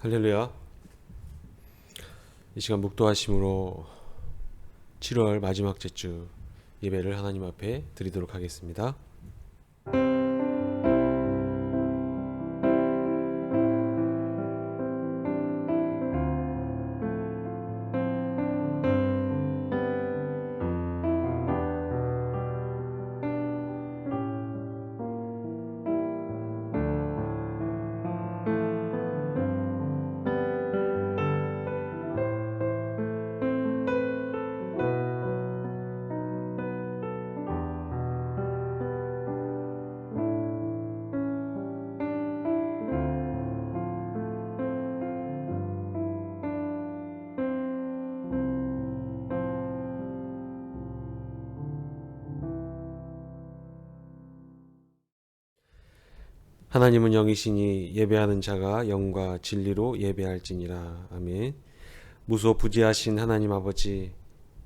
할렐루야. 이 시간 묵도하심으로 7월 마지막 주 예배를 하나님 앞에 드리도록 하겠습니다. 하나님은 영이시니 예배하는 자가 영과 진리로 예배할지니라. 아멘. 무소부지하신 하나님 아버지,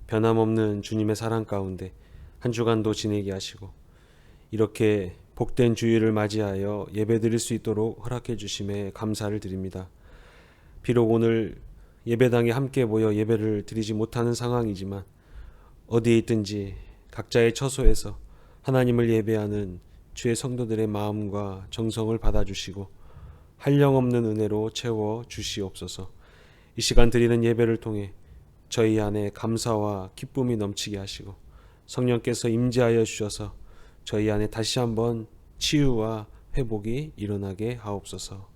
변함없는 주님의 사랑 가운데 한 주간도 지내게 하시고 이렇게 복된 주일을 맞이하여 예배드릴 수 있도록 허락해 주심에 감사를 드립니다. 비록 오늘 예배당에 함께 모여 예배를 드리지 못하는 상황이지만 어디에 있든지 각자의 처소에서 하나님을 예배하는 주의 성도들의 마음과 정성을 받아주시고 한량없는 은혜로 채워 주시옵소서. 이 시간 드리는 예배를 통해 저희 안에 감사와 기쁨이 넘치게 하시고 성령께서 임재하여 주셔서 저희 안에 다시 한번 치유와 회복이 일어나게 하옵소서.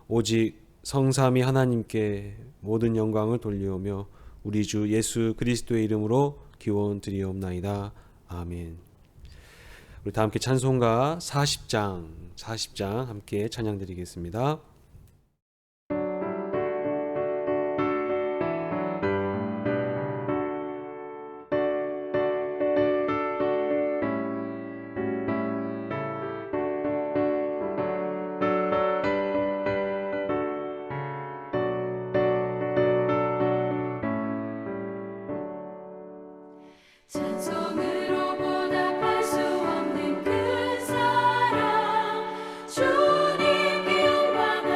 오직 성삼위 하나님께 모든 영광을 돌리오며 우리 주 예수 그리스도의 이름으로 기원 드리옵나이다. 아멘. 우리 다 함께 찬송가 40장 함께 찬양 드리겠습니다. 찬송으로 보답할 수 없는 그 사랑 주님께 영광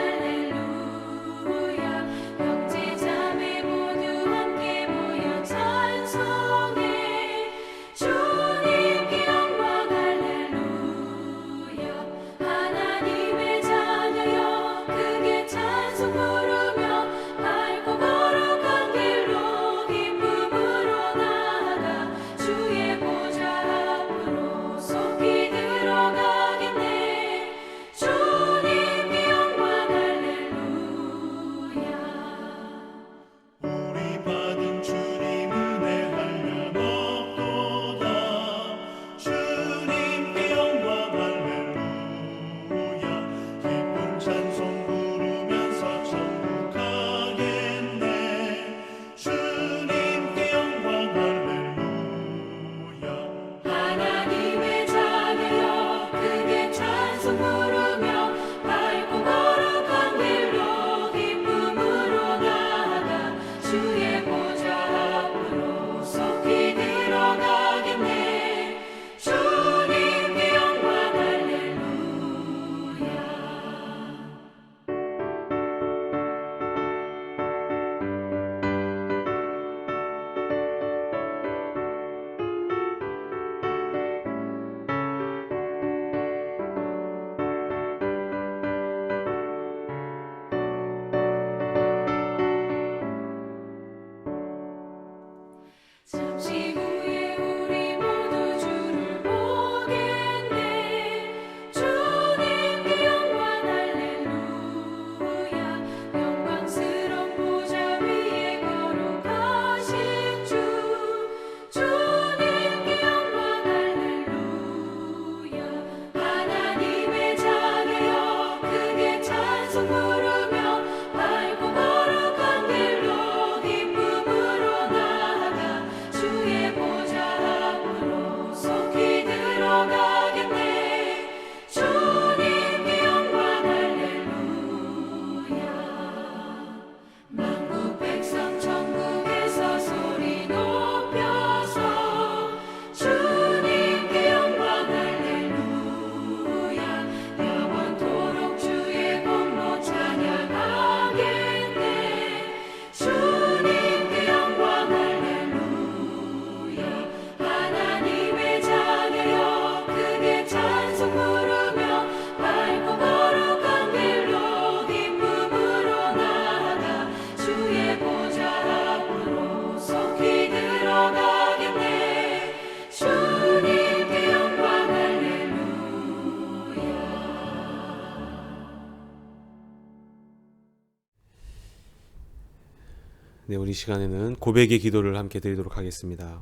네, 우리 시간에는 고백의 기도를 함께 드리도록 하겠습니다.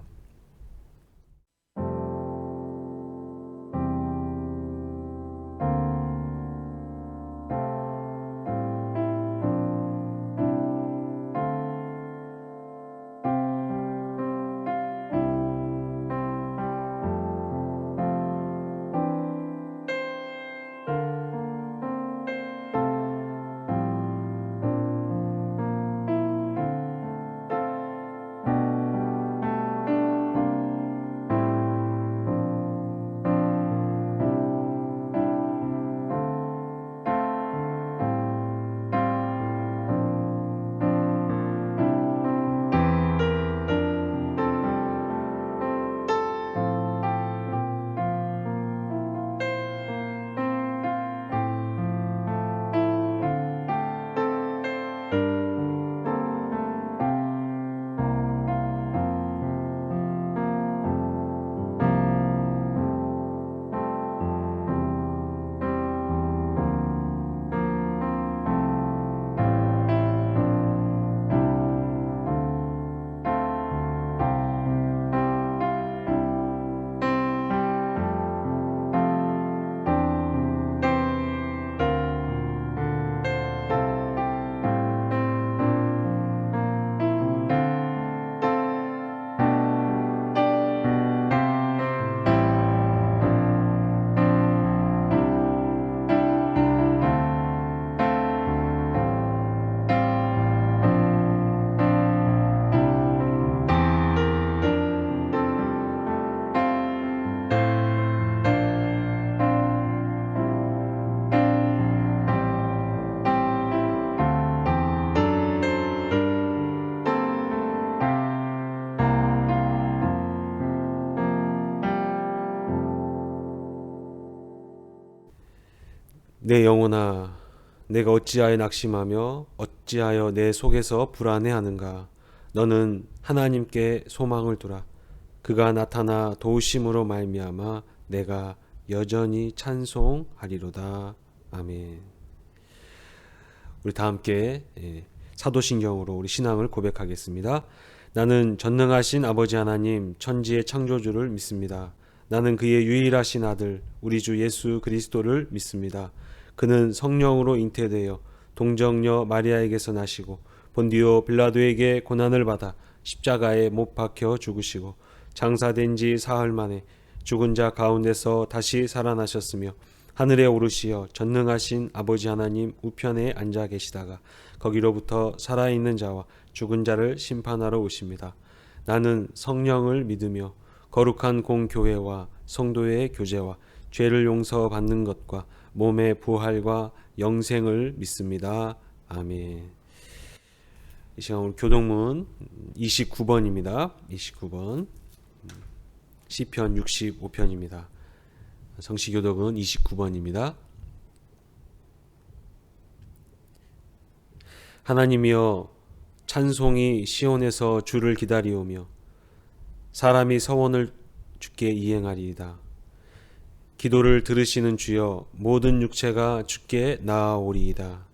내 영혼아, 내가 어찌하여 낙심하며 어찌하여 내 속에서 불안해하는가? 너는 하나님께 소망을 두라. 그가 나타나 도우심으로 말미암아 내가 여전히 찬송하리로다. 아멘. 우리 다 함께 사도신경으로 우리 신앙을 고백하겠습니다. 나는 전능하신 아버지 하나님 천지의 창조주를 믿습니다. 나는 그의 유일하신 아들 우리 주 예수 그리스도를 믿습니다. 그는 성령으로 잉태되어 동정녀 마리아에게서 나시고 본디오 빌라도에게 고난을 받아 십자가에 못 박혀 죽으시고 장사된 지 사흘 만에 죽은 자 가운데서 다시 살아나셨으며 하늘에 오르시어 전능하신 아버지 하나님 우편에 앉아 계시다가 거기로부터 살아있는 자와 죽은 자를 심판하러 오십니다. 나는 성령을 믿으며 거룩한 공교회와 성도의 교제와 죄를 용서받는 것과 몸의 부활과 영생을 믿습니다. 아멘. 이 시간 오늘 교동문 29번입니다. 29번 시편 65편입니다. 성시교독은 29번입니다. 하나님이여 찬송이 시온에서 주를 기다리오며 사람이 서원을 주께 이행하리이다. 기도를 들으시는 주여 모든 육체가 주께 나아오리이다.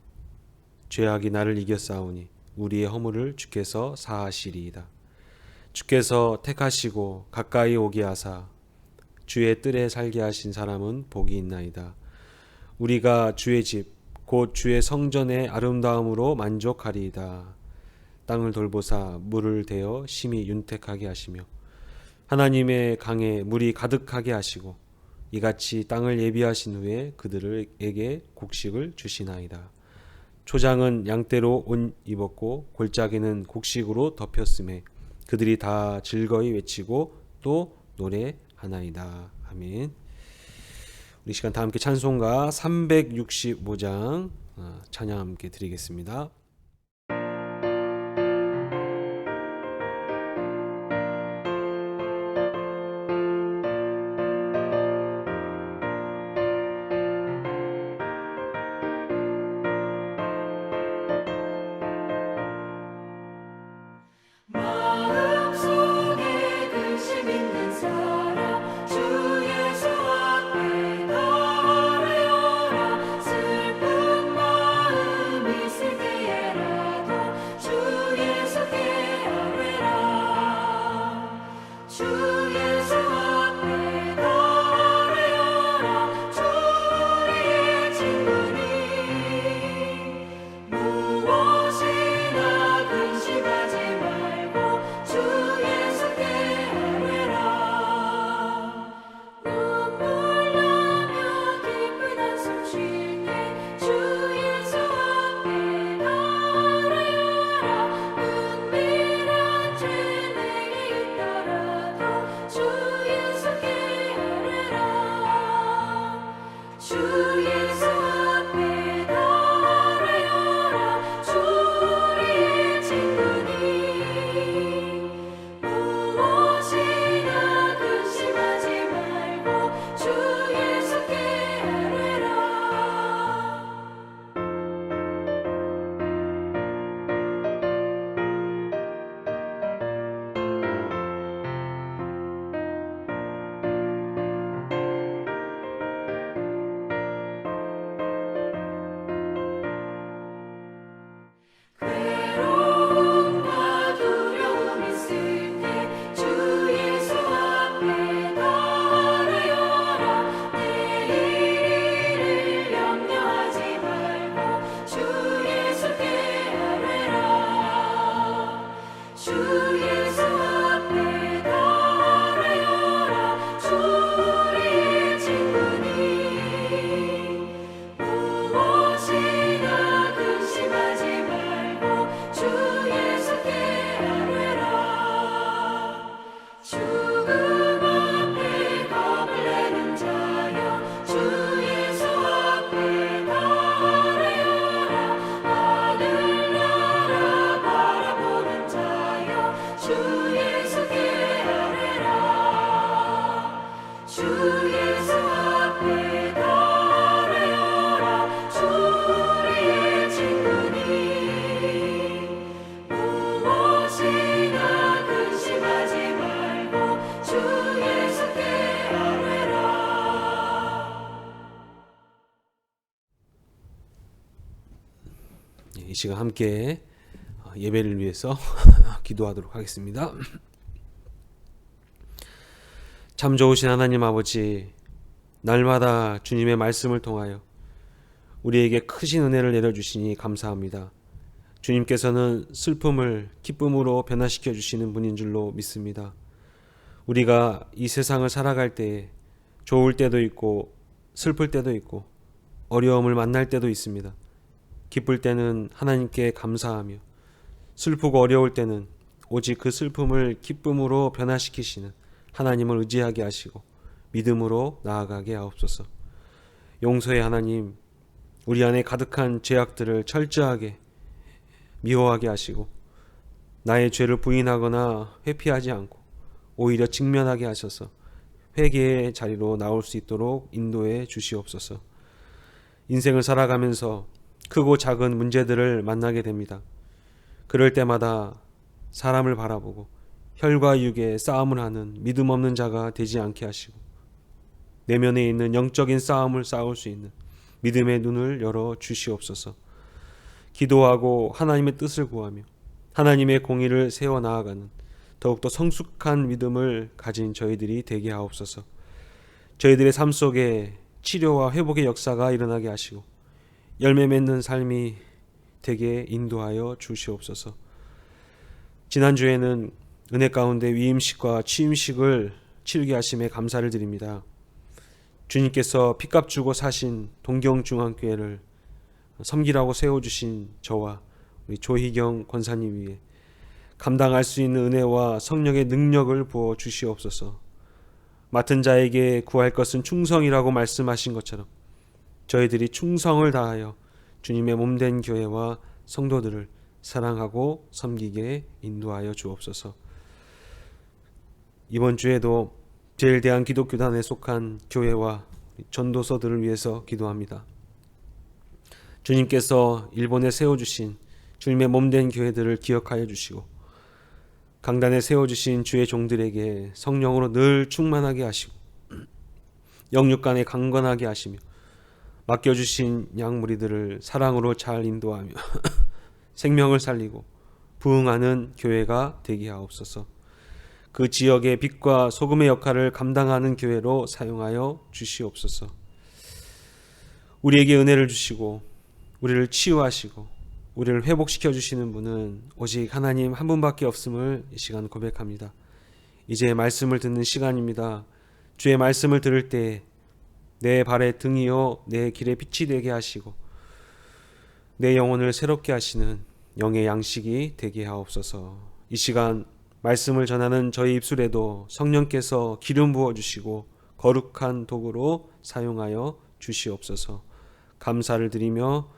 죄악이 나를 이겼사오니 우리의 허물을 주께서 사하시리이다. 주께서 택하시고 가까이 오게 하사 주의 뜰에 살게 하신 사람은 복이 있나이다. 우리가 주의 집 곧 주의 성전의 아름다움으로 만족하리이다. 땅을 돌보사 물을 대어 심히 윤택하게 하시며 하나님의 강에 물이 가득하게 하시고 이같이 땅을 예비하신 후에 그들에게 곡식을 주시나이다. 초장은 양떼로 옷 입었고 골짜기는 곡식으로 덮였음에 그들이 다 즐거이 외치고 또 노래하나이다. 아멘. 우리 시간 다 함께 찬송가 365장 찬양 함께 드리겠습니다. 마음속에 근심 있는 사람 주 예수 앞에 다 아뢰어라. 슬픈 마음 있을 때에 시간 함께 예배를 위해서 기도하도록 하겠습니다. 참 좋으신 하나님 아버지, 날마다 주님의 말씀을 통하여 우리에게 크신 은혜를 내려주시니 감사합니다. 주님께서는 슬픔을 기쁨으로 변화시켜 주시는 분인 줄로 믿습니다. 우리가 이 세상을 살아갈 때에 좋을 때도 있고 슬플 때도 있고 어려움을 만날 때도 있습니다. 기쁠 때는 하나님께 감사하며 슬프고 어려울 때는 오직 그 슬픔을 기쁨으로 변화시키시는 하나님을 의지하게 하시고 믿음으로 나아가게 하옵소서. 용서의 하나님, 우리 안에 가득한 죄악들을 철저하게 미워하게 하시고 나의 죄를 부인하거나 회피하지 않고 오히려 직면하게 하셔서 회개의 자리로 나올 수 있도록 인도해 주시옵소서. 인생을 살아가면서 크고 작은 문제들을 만나게 됩니다. 그럴 때마다 사람을 바라보고 혈과 육의 싸움을 하는 믿음 없는 자가 되지 않게 하시고 내면에 있는 영적인 싸움을 싸울 수 있는 믿음의 눈을 열어 주시옵소서. 기도하고 하나님의 뜻을 구하며 하나님의 공의를 세워 나아가는 더욱더 성숙한 믿음을 가진 저희들이 되게 하옵소서. 저희들의 삶 속에 치료와 회복의 역사가 일어나게 하시고 열매 맺는 삶이 되게 인도하여 주시옵소서. 지난주에는 은혜 가운데 위임식과 취임식을 치르게 하심에 감사를 드립니다. 주님께서 피값 주고 사신 동경중앙교회를 섬기라고 세워주신 저와 우리 조희경 권사님 위에 감당할 수 있는 은혜와 성령의 능력을 부어 주시옵소서. 맡은 자에게 구할 것은 충성이라고 말씀하신 것처럼 저희들이 충성을 다하여 주님의 몸된 교회와 성도들을 사랑하고 섬기게 인도하여 주옵소서. 이번 주에도 제일대한기독교단에 속한 교회와 전도서들을 위해서 기도합니다. 주님께서 일본에 세워주신 주님의 몸된 교회들을 기억하여 주시고 강단에 세워주신 주의 종들에게 성령으로 늘 충만하게 하시고 영육간에 강건하게 하시며 맡겨주신 양무리들을 사랑으로 잘 인도하며 생명을 살리고 부흥하는 교회가 되게 하옵소서. 그 지역의 빛과 소금의 역할을 감당하는 교회로 사용하여 주시옵소서. 우리에게 은혜를 주시고 우리를 치유하시고 우리를 회복시켜 주시는 분은 오직 하나님 한 분밖에 없음을 이 시간 고백합니다. 이제 말씀을 듣는 시간입니다. 주의 말씀을 들을 때 내 발의 등이요 내 길에 빛이 되게 하시고 내 영혼을 새롭게 하시는 영의 양식이 되게 하옵소서. 이 시간 말씀을 전하는 저희 입술에도 성령께서 기름 부어주시고 거룩한 도구로 사용하여 주시옵소서. 감사를 드리며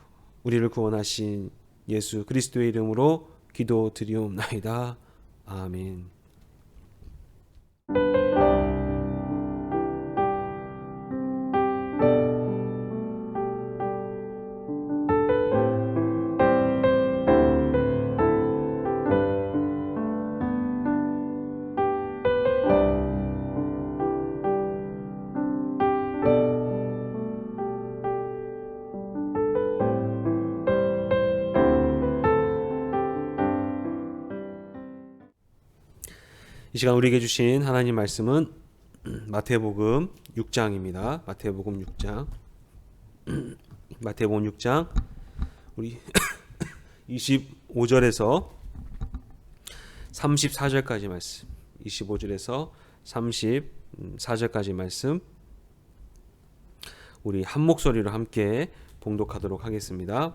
우리를 구원하신 예수 그리스도의 이름으로 기도드리옵나이다. 아멘. 이 시간 우리에게 주신 하나님 말씀은 마태복음 6장입니다. 마태복음 6장. 마태복음 6장 우리 25절에서 34절까지 말씀. 25절에서 34절까지 말씀. 우리 한 목소리로 함께 봉독하도록 하겠습니다.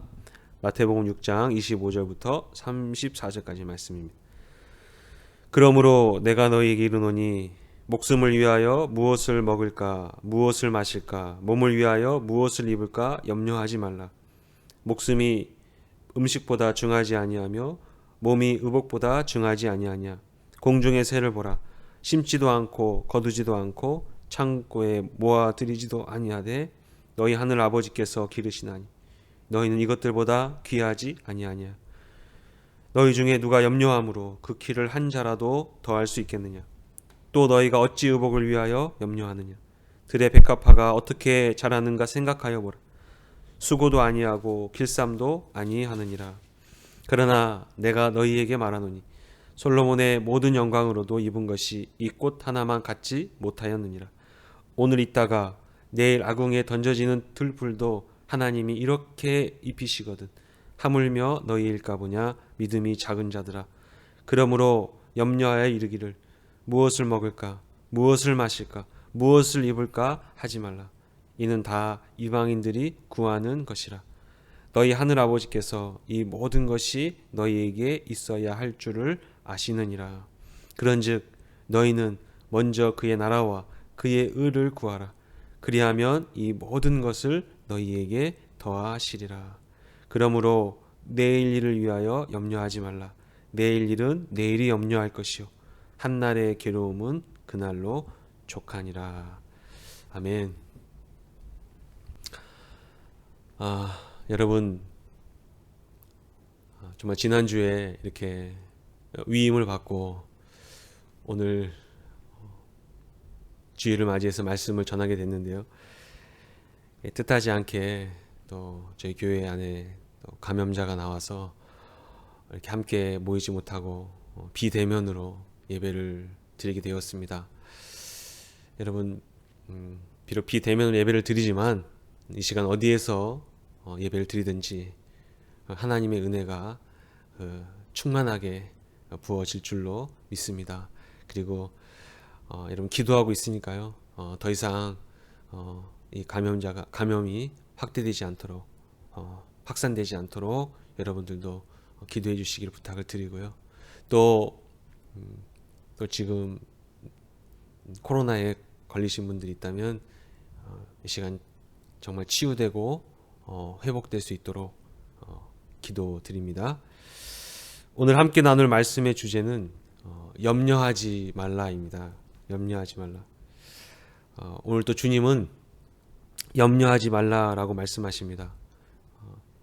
마태복음 6장 25절부터 34절까지 말씀입니다. 그러므로 내가 너희에게 이르노니 목숨을 위하여 무엇을 먹을까 무엇을 마실까 몸을 위하여 무엇을 입을까 염려하지 말라. 목숨이 음식보다 중하지 아니하며 몸이 의복보다 중하지 아니하냐. 공중의 새를 보라. 심지도 않고 거두지도 않고 창고에 모아들이지도 아니하되 너희 하늘 아버지께서 기르시나니 너희는 이것들보다 귀하지 아니하냐. 너희 중에 누가 염려함으로 그 키를 한 자라도 더할 수 있겠느냐. 또 너희가 어찌 의복을 위하여 염려하느냐. 들의 백합화가 어떻게 자라는가 생각하여 보라. 수고도 아니하고 길쌈도 아니하느니라. 그러나 내가 너희에게 말하노니 솔로몬의 모든 영광으로도 입은 것이 이 꽃 하나만 갖지 못하였느니라. 오늘 있다가 내일 아궁이에 던져지는 들풀도 하나님이 이렇게 입히시거든. 하물며 너희일까 보냐 믿음이 작은 자들아. 그러므로 염려하여 이르기를 무엇을 먹을까 무엇을 마실까 무엇을 입을까 하지 말라. 이는 다 이방인들이 구하는 것이라. 너희 하늘 아버지께서 이 모든 것이 너희에게 있어야 할 줄을 아시느니라. 그런즉 너희는 먼저 그의 나라와 그의 의를 구하라. 그리하면 이 모든 것을 너희에게 더하시리라. 그러므로 내일 일을 위하여 염려하지 말라. 내일 일은 내일이 염려할 것이요 한날의 괴로움은 그날로 족하니라. 아멘. 여러분, 정말 지난주에 이렇게 위임을 받고 오늘 주일을 맞이해서 말씀을 전하게 됐는데요. 뜻하지 않게 또 저희 교회 안에 또 감염자가 나와서 이렇게 함께 모이지 못하고 비대면으로 예배를 드리게 되었습니다. 여러분, 비록 비대면으로 예배를 드리지만 이 시간 어디에서 예배를 드리든지 하나님의 은혜가 충만하게 부어질 줄로 믿습니다. 그리고 여러분 기도하고 있으니까요. 더 이상 이 감염이 확대되지 않도록 확산되지 않도록 여러분들도 기도해 주시기를 부탁을 드리고요. 또 지금 코로나에 걸리신 분들이 있다면 이 시간 정말 치유되고 회복될 수 있도록 기도드립니다. 오늘 함께 나눌 말씀의 주제는 염려하지 말라입니다. 염려하지 말라. 오늘 또 주님은 염려하지 말라라고 말씀하십니다.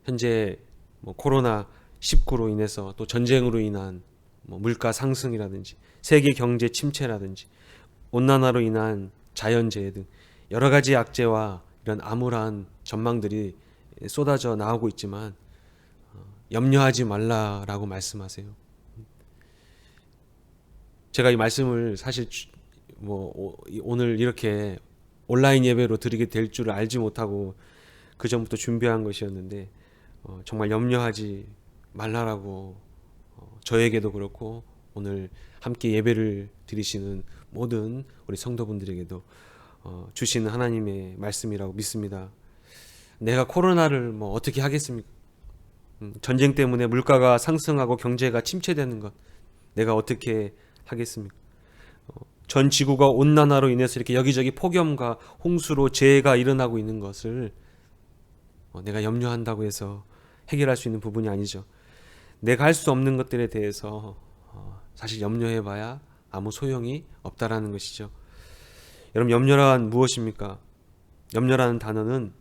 현재 코로나19로 인해서 또 전쟁으로 인한 물가 상승이라든지 세계 경제 침체라든지 온난화로 인한 자연재해 등 여러 가지 악재와 이런 암울한 전망들이 쏟아져 나오고 있지만 염려하지 말라라고 말씀하세요. 제가 이 말씀을 사실 오늘 이렇게 온라인 예배로 드리게 될 줄을 알지 못하고 그 전부터 준비한 것이었는데 정말 염려하지 말라라고 저에게도 그렇고 오늘 함께 예배를 드리시는 모든 우리 성도분들에게도 주시는 하나님의 말씀이라고 믿습니다. 내가 코로나를 어떻게 하겠습니까? 전쟁 때문에 물가가 상승하고 경제가 침체되는 것 내가 어떻게 하겠습니까? 전 지구가 온난화로 인해서 이렇게 여기저기 폭염과 홍수로 재해가 일어나고 있는 것을 내가 염려한다고 해서 해결할 수 있는 부분이 아니죠. 내가 할 수 없는 것들에 대해서 사실 염려해봐야 아무 소용이 없다라는 것이죠. 여러분, 염려란 무엇입니까? 염려라는 단어는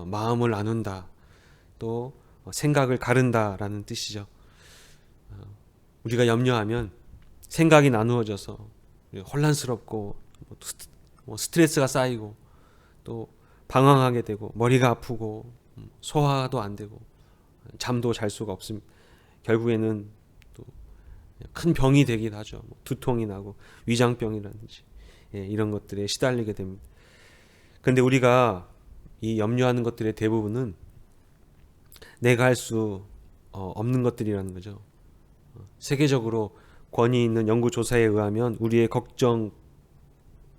마음을 나눈다, 또 생각을 가른다라는 뜻이죠. 우리가 염려하면 생각이 나누어져서 혼란스럽고 스트레스가 쌓이고 또 방황하게 되고 머리가 아프고 소화도 안 되고 잠도 잘 수가 없습니다. 결국에는 또 큰 병이 되기도 하죠. 두통이 나고 위장병이라든지 이런 것들에 시달리게 됩니다. 그런데 우리가 이 염려하는 것들의 대부분은 내가 할 수 없는 것들이라는 거죠. 세계적으로 권위 있는 연구 조사에 의하면 우리의 걱정,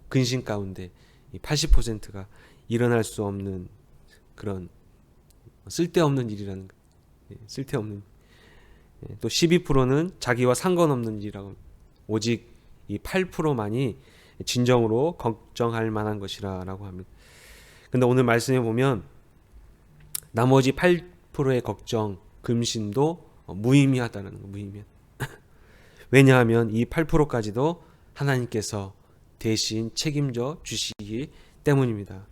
근심 가운데 80%가 일어날 수 없는 그런 쓸데없는 일이라는 거예요. 쓸데없는. 또 12%는 자기와 상관없는 일이라고. 오직 이 8%만이 진정으로 걱정할 만한 것이라고 합니다. 근데 오늘 말씀에 보면 나머지 8%의 걱정, 근심도 무의미하다는 거, 무의미하다. 왜냐하면 이 8%까지도 하나님께서 대신 책임져 주시기 때문입니다.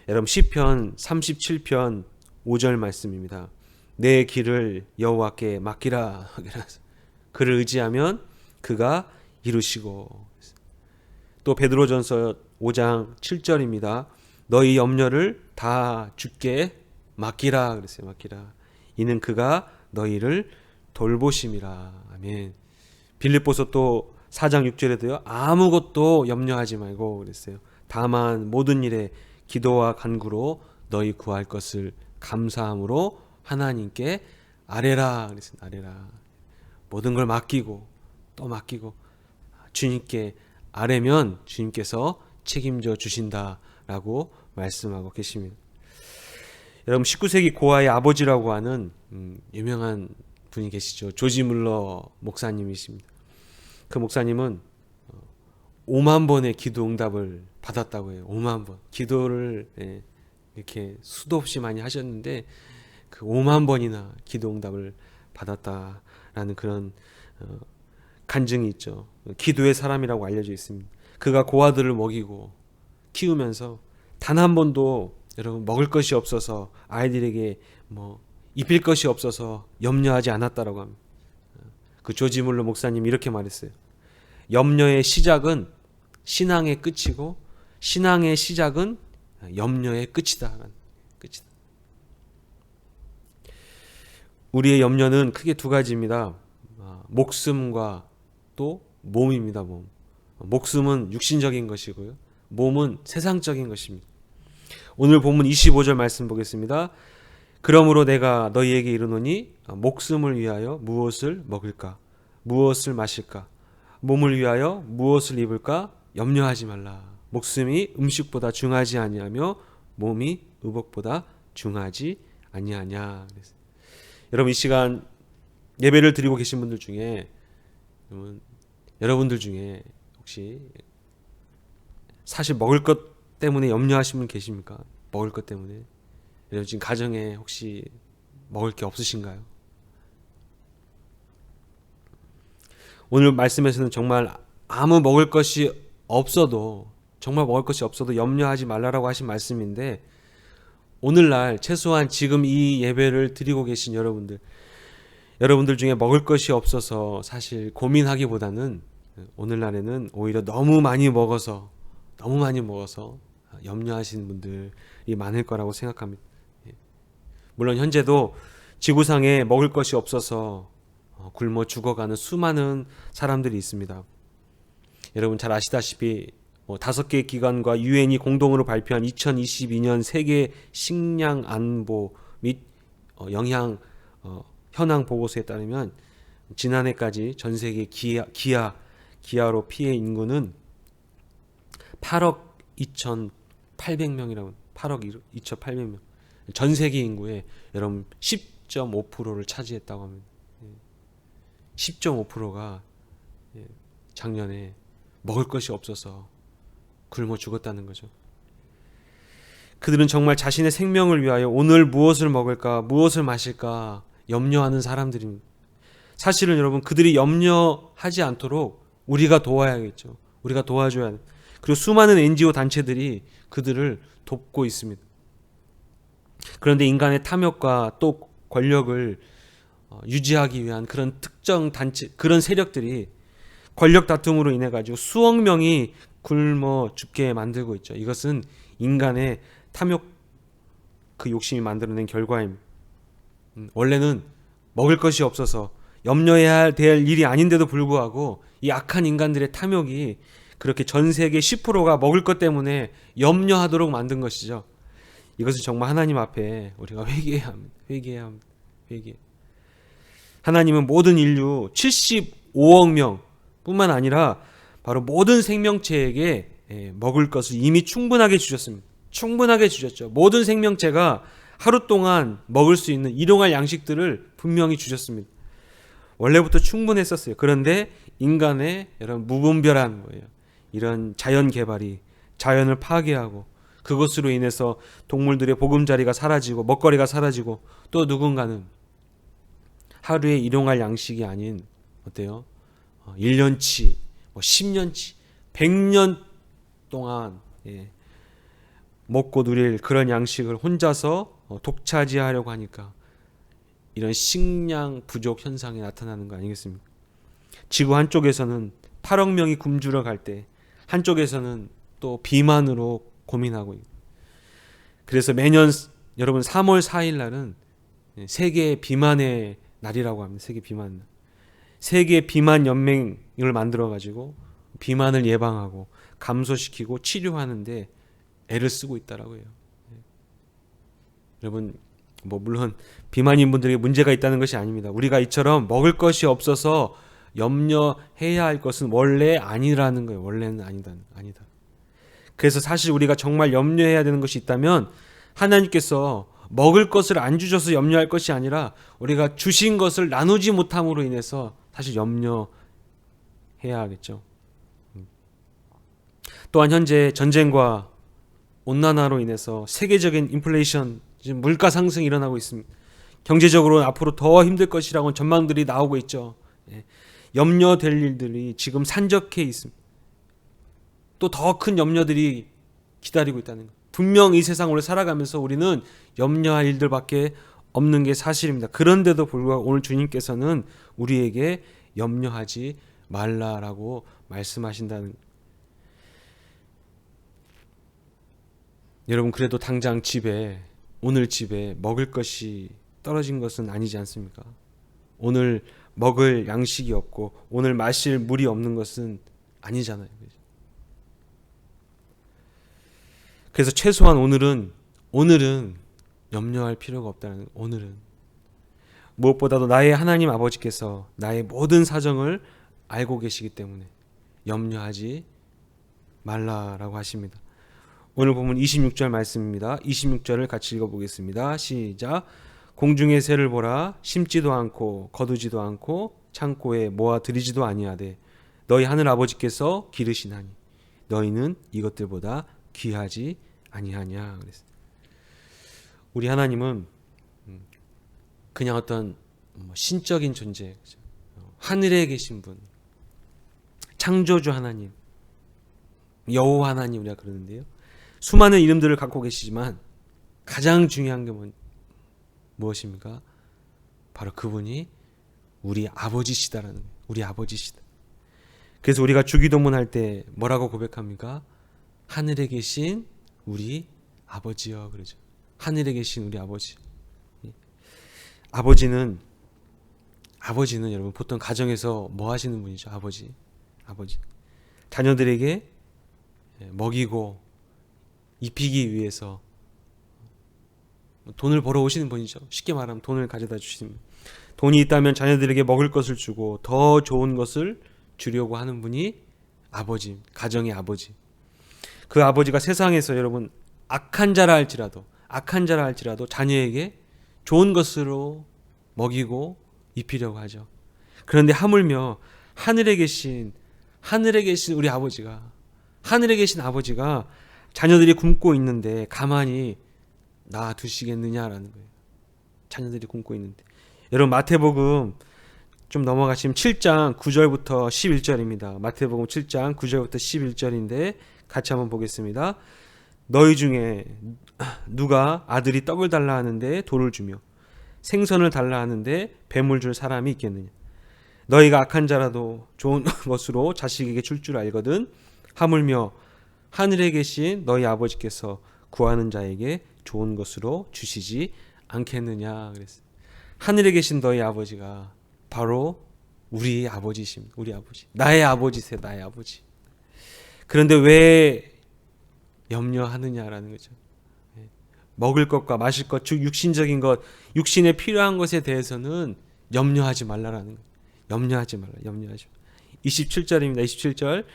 여러분, 시편 37편 5절 말씀입니다. 내 길을 여호와께 맡기라. 그를 의지하면 그가 이루시고. 또 베드로전서 5장 7절입니다. 너희 염려를 다 주께 맡기라 그랬어요. 맡기라. 이는 그가 너희를 돌보심이라. 아멘. 빌립보서 또 4장 6절에도요. 아무것도 염려하지 말고 그랬어요. 다만 모든 일에 기도와 간구로 너희 구할 것을 감사함으로 하나님께 아뢰라. 그랬어요. 아뢰라. 모든 걸 맡기고 또 맡기고 주님께 아뢰면 주님께서 책임져 주신다라고 말씀하고 계십니다. 여러분 19세기 고아의 아버지라고 하는 유명한 분이 계시죠. 조지 물러 목사님이십니다. 그 목사님은 5만 번의 기도 응답을 받았다고 해요. 5만 번. 기도를 이렇게 수도 없이 많이 하셨는데 그 5만 번이나 기도 응답을 받았다라는 그런 간증이 있죠. 기도의 사람이라고 알려져 있습니다. 그가 고아들을 먹이고 키우면서 단 한 번도 여러분 먹을 것이 없어서 아이들에게 입힐 것이 없어서 염려하지 않았다라고 합니다. 그 조지 물러 목사님이 이렇게 말했어요. 염려의 시작은 신앙의 끝이고 신앙의 시작은 염려의 끝이다. 끝이다. 우리의 염려는 크게 두 가지입니다. 목숨과 또 몸입니다. 몸. 목숨은 육신적인 것이고요. 몸은 세상적인 것입니다. 오늘 본문 25절 말씀 보겠습니다. 그러므로 내가 너희에게 이르노니 목숨을 위하여 무엇을 먹을까? 무엇을 마실까? 몸을 위하여 무엇을 입을까? 염려하지 말라. 목숨이 음식보다 중하지 아니하며 몸이 의복보다 중하지 아니하냐. 여러분 이 시간 예배를 드리고 계신 분들 중에 여러분들 중에 혹시 사실 먹을 것 때문에 염려하시는 분 계십니까? 먹을 것 때문에. 여러분 지금 가정에 혹시 먹을 게 없으신가요? 오늘 말씀에서는 정말 아무 먹을 것이 없어도 정말 먹을 것이 없어도 염려하지 말라라고 하신 말씀인데 오늘날 최소한 지금 이 예배를 드리고 계신 여러분들 중에 먹을 것이 없어서 사실 고민하기보다는 오늘날에는 오히려 너무 많이 먹어서 염려하시는 분들이 많을 거라고 생각합니다. 물론 현재도 지구상에 먹을 것이 없어서 굶어 죽어가는 수많은 사람들이 있습니다. 여러분 잘 아시다시피 5개의 기관과 유엔이 공동으로 발표한 2022년 세계 식량 안보 및 영양 현황 보고서에 따르면 지난해까지 전 세계 기아로 피해 인구는 8억 2,800명이라고 8억 2,800명. 전 세계 인구의 여러분 10.5%를 차지했다고 합니다. 10.5%가 작년에 먹을 것이 없어서 굶어 죽었다는 거죠. 그들은 정말 자신의 생명을 위하여 오늘 무엇을 먹을까, 무엇을 마실까 염려하는 사람들입니다. 사실은 여러분 그들이 염려하지 않도록 우리가 도와야겠죠. 우리가 도와줘야 돼. 그리고 수많은 NGO 단체들이 그들을 돕고 있습니다. 그런데 인간의 탐욕과 또 권력을 유지하기 위한 그런 특정 단체, 그런 세력들이 권력 다툼으로 인해 가지고 수억 명이 굶어 죽게 만들고 있죠. 이것은 인간의 탐욕 그 욕심이 만들어낸 결과입니다. 원래는 먹을 것이 없어서 염려해야 될 일이 아닌데도 불구하고 이 악한 인간들의 탐욕이 그렇게 전 세계 10%가 먹을 것 때문에 염려하도록 만든 것이죠. 이것은 정말 하나님 앞에 우리가 회개해야 합니다. 회개해야 합니다. 회개. 하나님은 모든 인류 75억 명 뿐만 아니라 바로 모든 생명체에게 먹을 것을 이미 충분하게 주셨습니다. 충분하게 주셨죠. 모든 생명체가 하루 동안 먹을 수 있는 일용할 양식들을 분명히 주셨습니다. 원래부터 충분했었어요. 그런데 인간의 이런 무분별한 거예요. 이런 자연 개발이 자연을 파괴하고 그것으로 인해서 동물들의 보금자리가 사라지고 먹거리가 사라지고 또 누군가는 하루에 일용할 양식이 아닌 어때요? 1년치, 10년치, 100년 동안 먹고 누릴 그런 양식을 혼자서 독차지하려고 하니까 이런 식량 부족 현상이 나타나는 거 아니겠습니까? 지구 한쪽에서는 8억 명이 굶주려 갈 때 한쪽에서는 또 비만으로 고민하고 있고 그래서 매년 여러분 3월 4일 날은 세계 비만의 날이라고 합니다. 세계 비만 날. 세계 비만 연맹을 만들어 가지고 비만을 예방하고 감소시키고 치료하는데 애를 쓰고 있다라고 해요. 여러분, 물론 비만인 분들에게 문제가 있다는 것이 아닙니다. 우리가 이처럼 먹을 것이 없어서 염려해야 할 것은 원래 아니라는 거예요. 원래는 아니다. 그래서 사실 우리가 정말 염려해야 되는 것이 있다면 하나님께서 먹을 것을 안 주셔서 염려할 것이 아니라 우리가 주신 것을 나누지 못함으로 인해서 사실 염려해야 하겠죠. 또한 현재 전쟁과 온난화로 인해서 세계적인 인플레이션, 물가 상승이 일어나고 있습니다. 경제적으로 앞으로 더 힘들 것이라고 전망들이 나오고 있죠. 염려될 일들이 지금 산적해 있습니다. 또 더 큰 염려들이 기다리고 있다는 것. 분명 이 세상을 살아가면서 우리는 염려할 일들밖에 없는 게 사실입니다. 그런데도 불구하고 오늘 주님께서는 우리에게 염려하지 말라라고 말씀하신다는. 여러분, 그래도 당장 오늘 집에 먹을 것이 떨어진 것은 아니지 않습니까? 오늘 먹을 양식이 없고 오늘 마실 물이 없는 것은 아니잖아요. 그래서 최소한 오늘은 염려할 필요가 없다는. 오늘은 무엇보다도 나의 하나님 아버지께서 나의 모든 사정을 알고 계시기 때문에 염려하지 말라라고 하십니다. 오늘 보면 26절 말씀입니다. 26절을 같이 읽어보겠습니다. 시작. 공중의 새를 보라. 심지도 않고 거두지도 않고 창고에 모아 들이지도 아니하되 너희 하늘 아버지께서 기르시나니 너희는 이것들보다 귀하지 아니하냐. 그랬어요. 우리 하나님은 그냥 어떤 신적인 존재, 하늘에 계신 분, 창조주 하나님, 여호와 하나님 우리가 그러는데요. 수많은 이름들을 갖고 계시지만 가장 중요한 게 무엇입니까? 바로 그분이 우리 아버지시다라는 거예요. 우리 아버지시다. 그래서 우리가 주기도문 할 때 뭐라고 고백합니까? 하늘에 계신 우리 아버지여 그러죠. 하늘에 계신 우리 아버지. 아버지는 여러분 보통 가정에서 뭐 하시는 분이죠? 아버지. 자녀들에게 먹이고 입히기 위해서 돈을 벌어오시는 분이죠. 쉽게 말하면 돈을 가져다 주시는. 돈이 있다면 자녀들에게 먹을 것을 주고 더 좋은 것을 주려고 하는 분이 아버지, 가정의 아버지. 그 아버지가 세상에서 여러분 악한 자라 할지라도 자녀에게 좋은 것으로 먹이고 입히려고 하죠. 그런데 하물며 하늘에 계신 우리 아버지가, 하늘에 계신 아버지가 자녀들이 굶고 있는데 가만히 놔두시겠느냐라는 거예요. 자녀들이 굶고 있는데. 여러분 마태복음 좀 넘어가시면 7장 9절부터 11절입니다. 마태복음 7장 9절부터 11절인데 같이 한번 보겠습니다. 너희 중에 누가 아들이 떡을 달라 하는데 돌을 주며 생선을 달라 하는데 뱀을 줄 사람이 있겠느냐. 너희가 악한 자라도 좋은 것으로 자식에게 줄 알거든 하물며 하늘에 계신 너희 아버지께서 구하는 자에게 좋은 것으로 주시지 않겠느냐 그랬어요. 하늘에 계신 너희 아버지가 바로 우리 아버지십니다. 우리 아버지. 나의 아버지세요. 나의 아버지. 그런데 왜 염려하느냐라는 거죠. 먹을 것과 마실 것, 즉 육신적인 것, 육신에 필요한 것에 대해서는 염려하지 말라라는 거예요. 염려하지 말라. 27절입니다. 27절.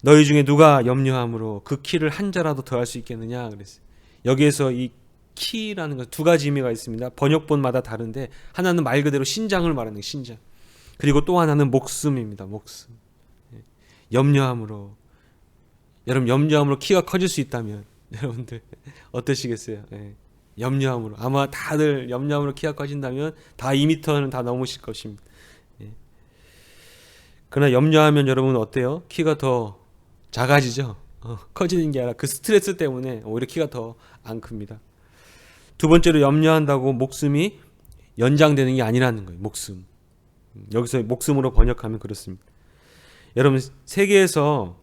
너희 중에 누가 염려함으로 그 키를 한 자라도 더할 수 있겠느냐 그랬어요. 여기에서 이 키라는 것 두 가지 의미가 있습니다. 번역본마다 다른데 하나는 말 그대로 신장을 말하는 거예요. 신장. 그리고 또 하나는 목숨입니다. 목숨. 염려함으로. 여러분 염려함으로 키가 커질 수 있다면 여러분들 어떠시겠어요? 염려함으로. 아마 다들 염려함으로 키가 커진다면 다 2m는 다 넘으실 것입니다. 그러나 염려하면 여러분은 어때요? 키가 더 작아지죠. 커지는 게 아니라 그 스트레스 때문에 오히려 키가 더 안 큽니다. 두 번째로 염려한다고 목숨이 연장되는 게 아니라는 거예요. 목숨. 여기서 목숨으로 번역하면 그렇습니다. 여러분 세계에서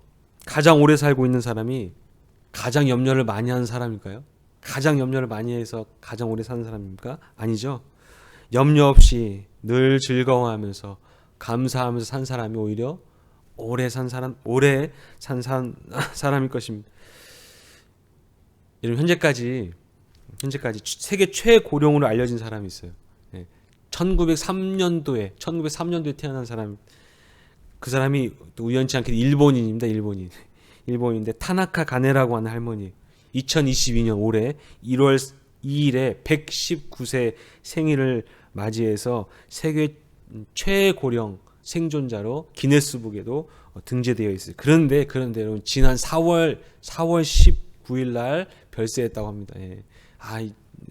가장 오래 살고 있는 사람이 가장 염려를 많이 하는 사람일까요? 가장 염려를 많이 해서 가장 오래 사는 사람입니까? 아니죠. 염려 없이 늘 즐거워하면서 감사하면서 산 사람이 오히려 오래 산 사람일 것입니다. 여러분 현재까지 세계 최고령으로 알려진 사람이 있어요. 1903년도에 태어난 사람. 그 사람이 또 우연치 않게 일본인입니다. 일본인인데 타나카 가네라고 하는 할머니. 2022년 올해 1월 2일에 119세 생일을 맞이해서 세계 최고령 생존자로 기네스북에도 등재되어 있어요. 그런데 여러분 지난 4월 19일 날 별세했다고 합니다.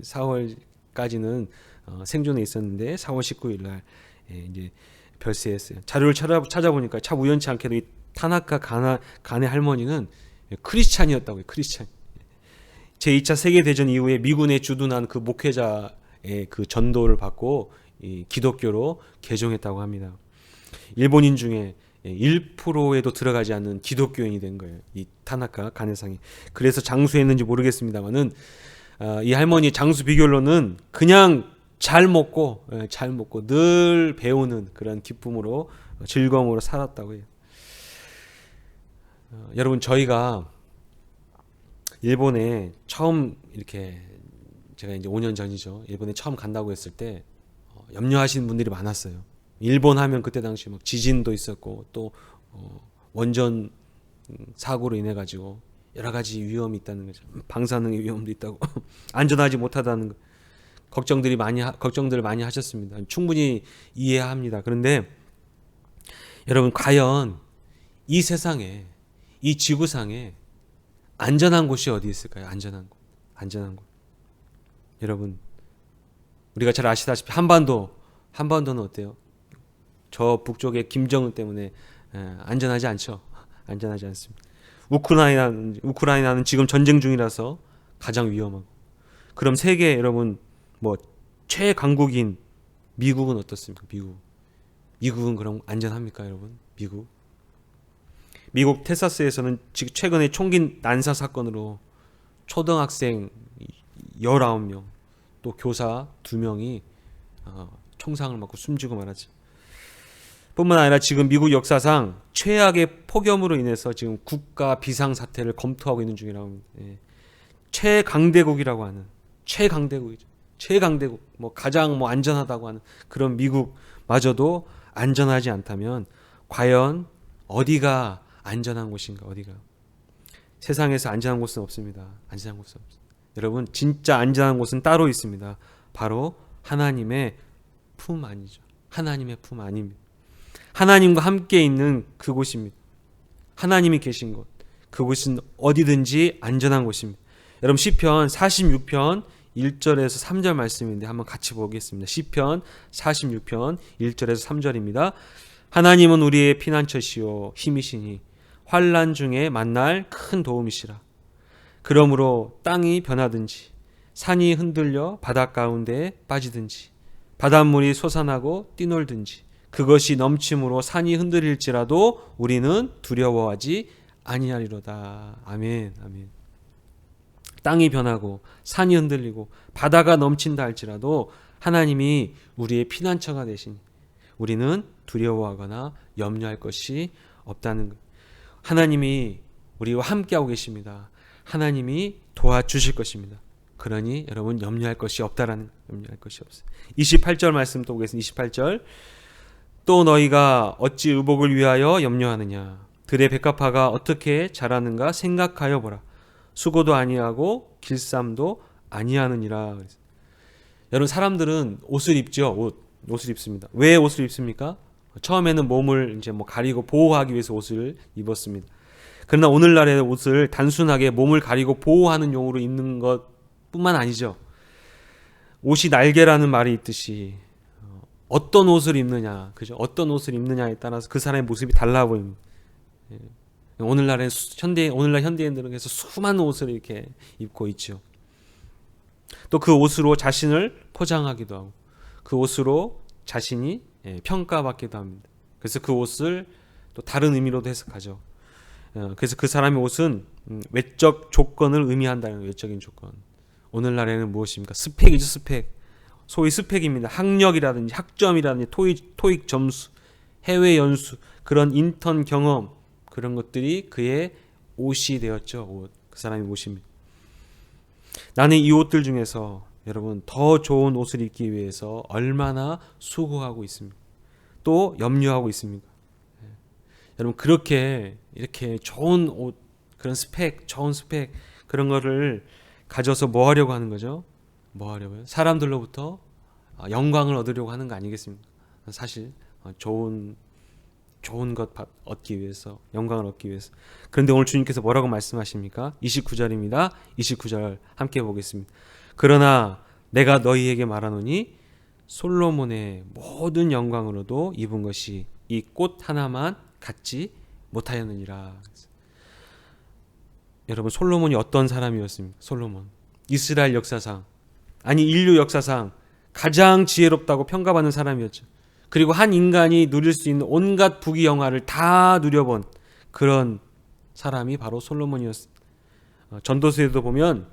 4월까지는 생존해 있었는데 4월 19일 날 이제 별세했어요. 자료를 찾아보니까 참 우연치 않게도 이 타나카 가네 할머니는 크리스찬이었다고요. 크리스찬. 제2차 세계대전 이후에 미군에 주둔한 그 목회자의 그 전도를 받고 이 기독교로 개종했다고 합니다. 일본인 중에 1%에도 들어가지 않는 기독교인이 된 거예요. 이 타나카 가네상이. 그래서 장수했는지 모르겠습니다만은 이 할머니의 장수 비결로는 그냥 잘 먹고 늘 배우는 그런 기쁨으로 즐거움으로 살았다고 해요. 여러분 저희가 일본에 처음 이렇게 제가 이제 5년 전이죠. 일본에 처음 간다고 했을 때 염려하시는 분들이 많았어요. 일본 하면 그때 당시 막 지진도 있었고 또 원전 사고로 인해 가지고 여러 가지 위험이 있다는 거죠. 방사능의 위험도 있다고 안전하지 못하다는 거. 걱정들을 많이 하셨습니다. 충분히 이해합니다. 그런데 여러분 과연 이 세상에 이 지구상에 안전한 곳이 어디 있을까요? 안전한 곳. 여러분 우리가 잘 아시다시피 한반도는 어때요? 저 북쪽의 김정은 때문에 안전하지 않죠. 안전하지 않습니다. 우크라이나는 지금 전쟁 중이라서 가장 위험하고. 그럼 세계 여러분 뭐 최강국인 미국은 어떻습니까? 미국은 그럼 안전합니까, 여러분? 미국 텍사스에서는 지금 최근에 총기 난사 사건으로 초등학생 19명 또 교사 2명이 총상을 맞고 숨지고 말았죠. 뿐만 아니라 지금 미국 역사상 최악의 폭염으로 인해서 지금 국가 비상사태를 검토하고 있는 중이라고 합니다. 최강대국이라고 하는 최강대국이죠. 최강대국 가장 안전하다고 하는 그런 미국마저도 안전하지 않다면 과연 어디가 안전한 곳인가? 어디가? 세상에서 안전한 곳은 없습니다. 여러분 진짜 안전한 곳은 따로 있습니다. 바로 하나님의 품 안이죠. 하나님의 품 안입니다. 하나님과 함께 있는 그곳입니다. 하나님이 계신 곳. 그곳은 어디든지 안전한 곳입니다. 여러분 시편 46편 1절에서 3절 말씀인데 한번 같이 보겠습니다. 시편 46편 1절에서 3절입니다. 하나님은 우리의 피난처시요 힘이시니 환난 중에 만날 큰 도움이시라. 그러므로 땅이 변하든지 산이 흔들려 바닷 가운데에 빠지든지 바닷물이 솟아나고 뛰놀든지 그것이 넘침으로 산이 흔들릴지라도 우리는 두려워하지 아니하리로다. 아멘. 땅이 변하고 산이 흔들리고 바다가 넘친다 할지라도 하나님이 우리의 피난처가 되시니 우리는 두려워하거나 염려할 것이 없다는 것. 하나님이 우리와 함께하고 계십니다. 하나님이 도와주실 것입니다. 그러니 여러분 염려할 것이 없다라는 염려할 것이 없어요. 28절 말씀 또 보겠습니다. 28절 또 너희가 어찌 의복을 위하여 염려하느냐 들의 백합화가 어떻게 자라는가 생각하여 보라. 수고도 아니하고 길쌈도 아니하느니라. 여러분 사람들은 옷을 입죠. 옷을 입습니다. 왜 옷을 입습니까? 처음에는 몸을 이제 가리고 보호하기 위해서 옷을 입었습니다. 그러나 오늘날의 옷을 단순하게 몸을 가리고 보호하는 용으로 입는 것뿐만 아니죠. 옷이 날개라는 말이 있듯이 어떤 옷을 입느냐, 그죠? 어떤 옷을 입느냐에 따라서 그 사람의 모습이 달라 보입니다. 오늘날 현대인들은 그래서 수많은 옷을 이렇게 입고 있죠. 또 그 옷으로 자신을 포장하기도 하고, 그 옷으로 자신이 평가받기도 합니다. 그래서 그 옷을 또 다른 의미로도 해석하죠. 그래서 그 사람의 옷은 외적 조건을 의미한다는 외적인 조건. 오늘날에는 무엇입니까? 스펙이죠, 스펙. 소위 스펙입니다. 학력이라든지 학점이라든지 토익 점수, 해외 연수, 그런 인턴 경험, 그런 것들이 그의 옷이 되었죠. 옷. 그 사람의 옷입니다. 나는 이 옷들 중에서 여러분 더 좋은 옷을 입기 위해서 얼마나 수고하고 있습니까? 또 염려하고 있습니까? 여러분 그렇게 이렇게 좋은 옷, 그런 스펙, 좋은 스펙 그런 거를 가져서 뭐 하려고 하는 거죠? 뭐 하려고요? 사람들로부터 영광을 얻으려고 하는 거 아니겠습니까? 사실 좋은 것 얻기 위해서, 영광을 얻기 위해서. 그런데 오늘 주님께서 뭐라고 말씀하십니까? 29절입니다. 29절 함께 보겠습니다. 그러나 내가 너희에게 말하노니 솔로몬의 모든 영광으로도 입은 것이 이 꽃 하나만 갖지 못하였느니라. 여러분 솔로몬이 어떤 사람이었습니까? 솔로몬 이스라엘 역사상, 아니 인류 역사상 가장 지혜롭다고 평가받는 사람이었죠. 그리고 한 인간이 누릴 수 있는 온갖 부귀영화를 다 누려본 그런 사람이 바로 솔로몬이었습니다. 전도서에도 보면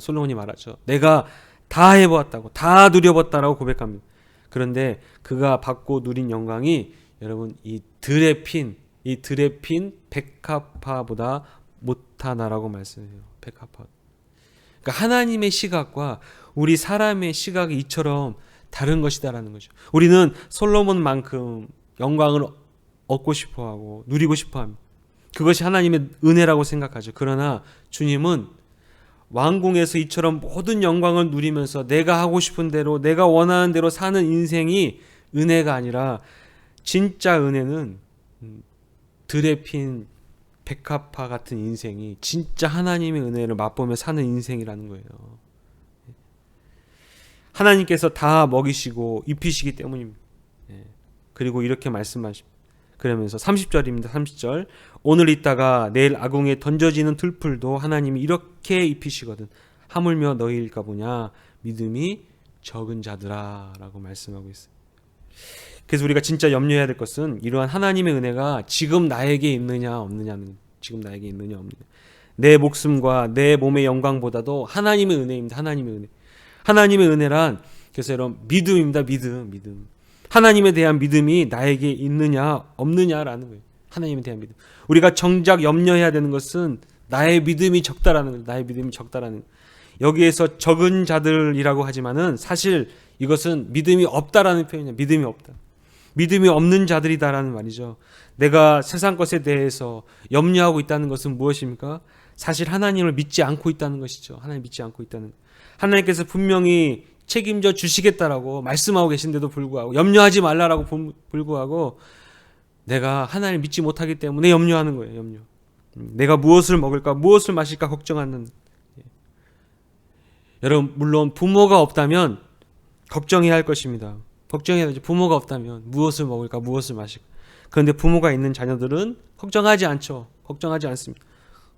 솔로몬이 말하죠. 내가 다 해보았다고, 다 누려봤다라고 고백합니다. 그런데 그가 받고 누린 영광이 여러분 이 들에 핀 백합화보다 못하나라고 말씀해요. 백합화. 그러니까 하나님의 시각과 우리 사람의 시각이 이처럼 다른 것이다라는 거죠. 우리는 솔로몬만큼 영광을 얻고 싶어하고 누리고 싶어합니다. 그것이 하나님의 은혜라고 생각하죠. 그러나 주님은 왕궁에서 이처럼 모든 영광을 누리면서 내가 하고 싶은 대로, 내가 원하는 대로 사는 인생이 은혜가 아니라 진짜 은혜는 들에 핀 백합화 같은 인생이 진짜 하나님의 은혜를 맛보며 사는 인생이라는 거예요. 하나님께서 다 먹이시고 입히시기 때문입니다. 그리고 이렇게 말씀하십니다. 그러면서 30절입니다. 30절. 오늘 있다가 내일 아궁에 던져지는 들풀도 하나님이 이렇게 입히시거든. 하물며 너희일까 보냐. 믿음이 적은 자들아 라고 말씀하고 있어요. 그래서 우리가 진짜 염려해야 될 것은 이러한 하나님의 은혜가 지금 나에게 있느냐 없느냐는, 지금 나에게 있느냐 없느냐. 내 목숨과 내 몸의 영광보다도 하나님의 은혜입니다. 하나님의 은혜. 하나님의 은혜란 그래서 여러분 믿음입니다. 믿음. 하나님에 대한 믿음이 나에게 있느냐 없느냐라는 거예요. 하나님에 대한 믿음. 우리가 정작 염려해야 되는 것은 나의 믿음이 적다라는 거예요. 나의 믿음이 적다라는 거예요. 여기에서 적은 자들이라고 하지만은 사실 이것은 믿음이 없다라는 표현이에요. 믿음이 없다. 믿음이 없는 자들이다라는 말이죠. 내가 세상 것에 대해서 염려하고 있다는 것은 무엇입니까? 사실 하나님을 믿지 않고 있다는 것이죠. 하나님 믿지 않고 있다는 것. 하나님께서 분명히 책임져 주시겠다라고 말씀하고 계신데도 불구하고, 염려하지 말라라고 불구하고 내가 하나님을 믿지 못하기 때문에 염려하는 거예요. 염려. 내가 무엇을 먹을까, 무엇을 마실까 걱정하는. 여러분 물론 부모가 없다면 걱정해야 할 것입니다. 걱정해야 되죠. 부모가 없다면 무엇을 먹을까, 무엇을 마실까. 그런데 부모가 있는 자녀들은 걱정하지 않죠. 걱정하지 않습니다.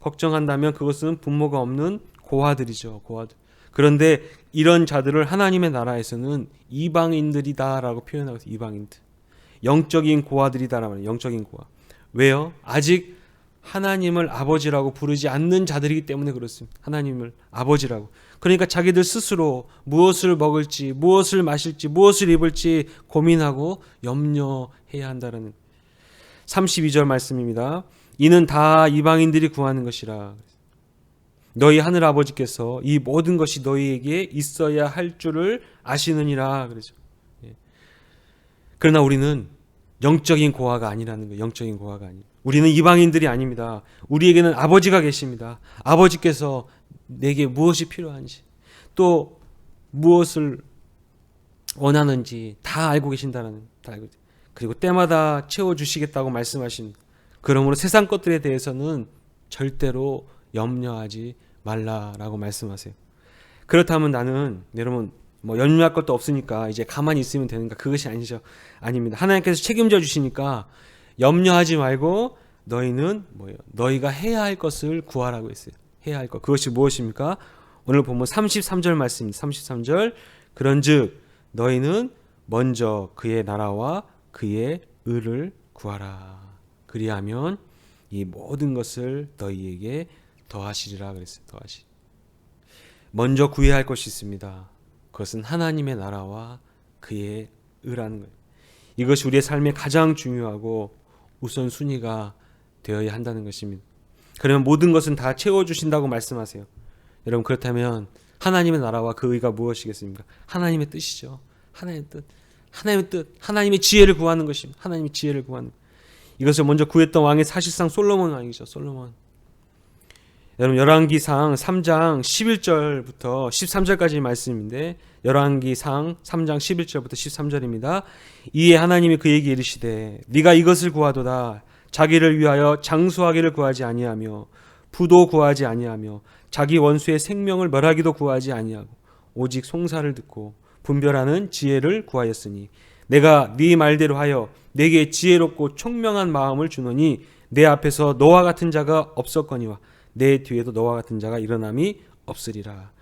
걱정한다면 그것은 부모가 없는 고아들이죠. 고아들. 그런데 이런 자들을 하나님의 나라에서는 이방인들이다라고 표현하고 있어요. 이방인들. 영적인 고아들이다라고 말해요. 영적인 고아. 왜요? 아직 하나님을 아버지라고 부르지 않는 자들이기 때문에 그렇습니다. 하나님을 아버지라고. 그러니까 자기들 스스로 무엇을 먹을지, 무엇을 마실지, 무엇을 입을지 고민하고 염려해야 한다는 32절 말씀입니다. 이는 다 이방인들이 구하는 것이라. 너희 하늘 아버지께서 이 모든 것이 너희에게 있어야 할 줄을 아시느니라 그러죠. 그러나 우리는 영적인 고아가 아니라는 거예요. 영적인 고아가 아니에요. 우리는 이방인들이 아닙니다. 우리에게는 아버지가 계십니다. 아버지께서 내게 무엇이 필요한지, 또 무엇을 원하는지 다 알고 계신다는, 그리고 때마다 채워주시겠다고 말씀하십니다. 그러므로 세상 것들에 대해서는 절대로 염려하지 말라라고 말씀하세요. 그렇다면 나는 여러분 염려할 것도 없으니까 이제 가만히 있으면 되는가? 그것이 아니죠. 아닙니다. 하나님께서 책임져 주시니까 염려하지 말고 너희는 너희가 해야 할 것을 구하라고 했어요. 해야 할 것. 그것이 무엇입니까? 오늘 보면 33절 말씀입니다. 33절. 그런즉 너희는 먼저 그의 나라와 그의 의를 구하라. 그리하면 이 모든 것을 너희에게 더하시리라 그랬어요. 더하시. 먼저 구해야 할 것이 있습니다. 그것은 하나님의 나라와 그의 의라는 거예요. 이것이 우리의 삶에 가장 중요하고 우선순위가 되어야 한다는 것입니다. 그러면 모든 것은 다 채워주신다고 말씀하세요. 여러분, 그렇다면 하나님의 나라와 그 의가 무엇이겠습니까? 하나님의 뜻이죠. 하나님의 뜻, 하나님의 뜻, 하나님의 지혜를 구하는 것입니다. 하나님의 지혜를 구하는 것. 이것을 먼저 구했던 왕이 사실상 솔로몬 왕이죠. 솔로몬. 여러분, 열왕기상 3장 11절부터 13절까지 말씀인데, 열왕기상 3장 11절부터 13절입니다. 이에 하나님이 그에게 이르시되 네가 이것을 구하도다. 자기를 위하여 장수하기를 구하지 아니하며 부도 구하지 아니하며 자기 원수의 생명을 멸하기도 구하지 아니하고 오직 송사를 듣고 분별하는 지혜를 구하였으니 내가 네 말대로 하여 내게 지혜롭고 총명한 마음을 주노니 내 앞에서 너와 같은 자가 없었거니와 내 뒤에도 너와 같은 자가 일어남이 없으리라.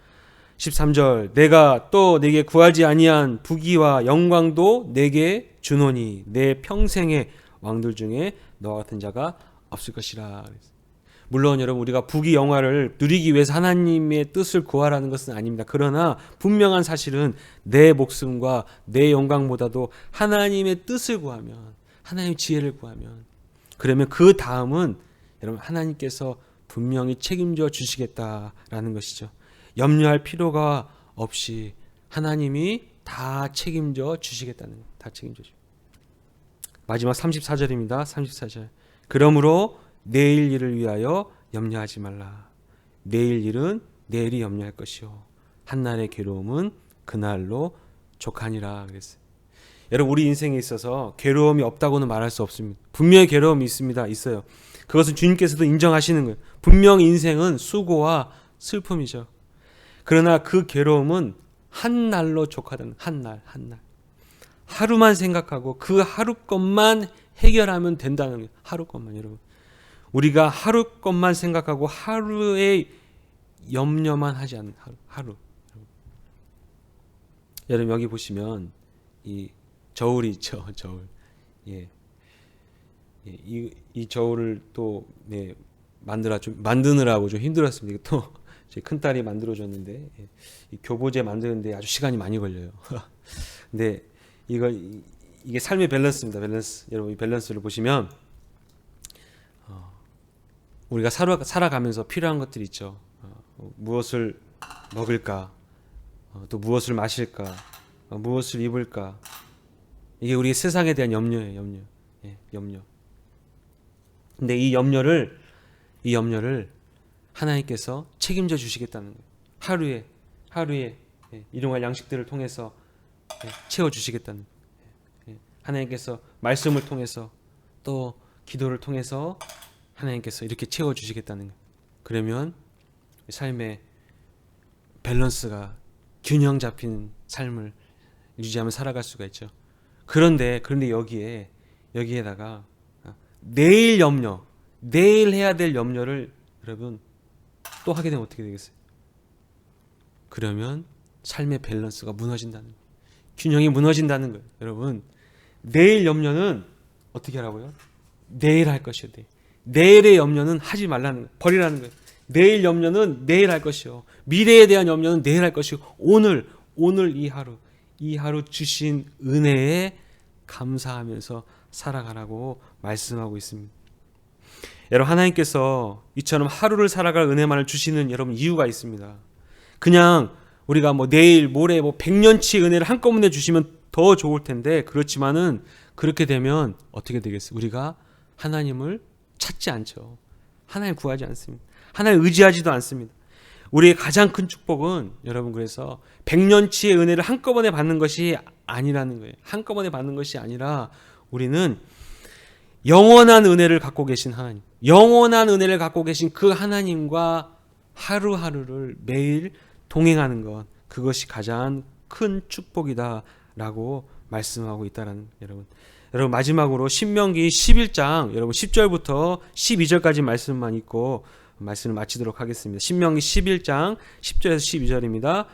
13절 내가 또 내게 구하지 아니한 부귀와 영광도 내게 주노니 내 평생의 왕들 중에 너와 같은 자가 없을 것이라. 물론 여러분, 우리가 부귀 영화를 누리기 위해서 하나님의 뜻을 구하라는 것은 아닙니다. 그러나 분명한 사실은 내 목숨과 내 영광보다도 하나님의 뜻을 구하면, 하나님의 지혜를 구하면, 그러면 그 다음은 여러분 하나님께서 분명히 책임져 주시겠다라는 것이죠. 염려할 필요가 없이 하나님이 다 책임져 주시겠다는 거예요. 다 책임져 주시고. 마지막 34절입니다. 34절. 그러므로 내일 일을 위하여 염려하지 말라. 내일 일은 내일이 염려할 것이요 한날의 괴로움은 그날로 족하니라 그랬어요. 여러분, 우리 인생에 있어서 괴로움이 없다고는 말할 수 없습니다. 분명히 괴로움이 있습니다. 있어요. 그것은 주님께서도 인정하시는 거예요. 분명 인생은 수고와 슬픔이죠. 그러나 그 괴로움은 한 날로 족하다는, 한 날. 하루만 생각하고 그 하루 것만 해결하면 된다는 거예요. 하루 것만. 여러분, 우리가 하루 것만 생각하고 하루의 염려만 하지 않는 하루. 여러분, 여기 보시면 이 저울이 있죠. 저울. 이 저울을 또 만드느라고 좀 힘들었습니다. 또 제 큰딸이 만들어줬는데, 이 교보제 만드는데 아주 시간이 많이 걸려요. 근데 이게 삶의 밸런스입니다. 밸런스. 여러분, 이 밸런스를 보시면 우리가 살아가면서 필요한 것들이 있죠. 무엇을 먹을까, 또 무엇을 마실까, 무엇을 입을까. 이게 우리 세상에 대한 염려예요. 염려. 근데 이 염려를 하나님께서 책임져 주시겠다는 거예요. 하루에 일용할 양식들을 통해서 채워 주시겠다는 거예요. 하나님께서 말씀을 통해서 또 기도를 통해서 하나님께서 이렇게 채워 주시겠다는 거예요. 그러면 삶의 밸런스가 균형 잡힌 삶을 유지하며 살아갈 수가 있죠. 그런데 여기에다가 내일 염려, 내일 해야 될 염려를 여러분 또 하게 되면 어떻게 되겠어요? 그러면 삶의 밸런스가 무너진다는 거예요. 균형이 무너진다는 거예요. 여러분, 내일 염려는 어떻게 하라고요? 내일 할 것이요. 내일의 염려는 하지 말라는 거예요. 버리라는 거예요. 내일 염려는 내일 할 것이요. 미래에 대한 염려는 내일 할 것이요. 오늘 이 하루 주신 은혜에 감사하면서 살아가라고 말씀하고 있습니다. 여러분, 하나님께서 이처럼 하루를 살아갈 은혜만을 주시는 여러분 이유가 있습니다. 그냥 우리가 내일 모레 100년치 은혜를 한꺼번에 주시면 더 좋을 텐데, 그렇지만은 그렇게 되면 어떻게 되겠어요? 우리가 하나님을 찾지 않죠. 하나님 구하지 않습니다. 하나님 의지하지도 않습니다. 우리의 가장 큰 축복은 여러분, 그래서 100년치의 은혜를 한꺼번에 받는 것이 아니라는 거예요. 한꺼번에 받는 것이 아니라 우리는 영원한 은혜를 갖고 계신 하나님, 영원한 은혜를 갖고 계신 그 하나님과 하루하루를 매일 동행하는 것, 그것이 가장 큰 축복이다라고 말씀하고 있다라는 여러분. 마지막으로 신명기 11장 여러분 10절부터 12절까지 말씀만 읽고 말씀을 마치도록 하겠습니다. 신명기 11장 10절에서 12절입니다.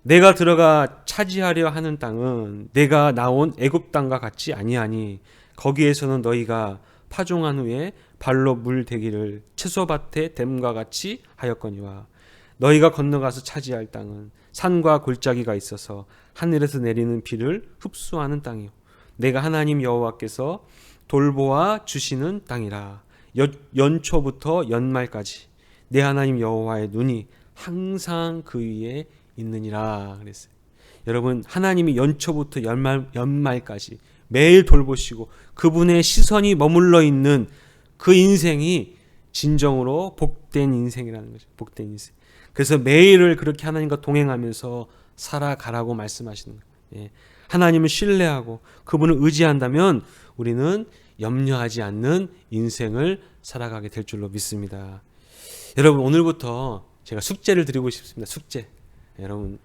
내가 들어가 차지하려 하는 땅은 내가 나온 애굽 땅과 같지 아니하니 거기에서는 너희가 파종한 후에 발로 물 대기를 채소밭에 댐과 같이 하였거니와 너희가 건너가서 차지할 땅은 산과 골짜기가 있어서 하늘에서 내리는 비를 흡수하는 땅이요 내가 하나님 여호와께서 돌보아 주시는 땅이라. 연초부터 연말까지 내 하나님 여호와의 눈이 항상 그 위에 있느니라 그랬어요. 여러분, 하나님이 연초부터 연말까지 매일 돌보시고 그분의 시선이 머물러 있는 그 인생이 진정으로 복된 인생이라는 거죠. 복된 인생. 그래서 매일을 그렇게 하나님과 동행하면서 살아가라고 말씀하시는 거예요. 하나님을 신뢰하고 그분을 의지한다면 우리는 염려하지 않는 인생을 살아가게 될 줄로 믿습니다. 여러분, 오늘부터 제가 숙제를 드리고 싶습니다. 숙제. 여러분,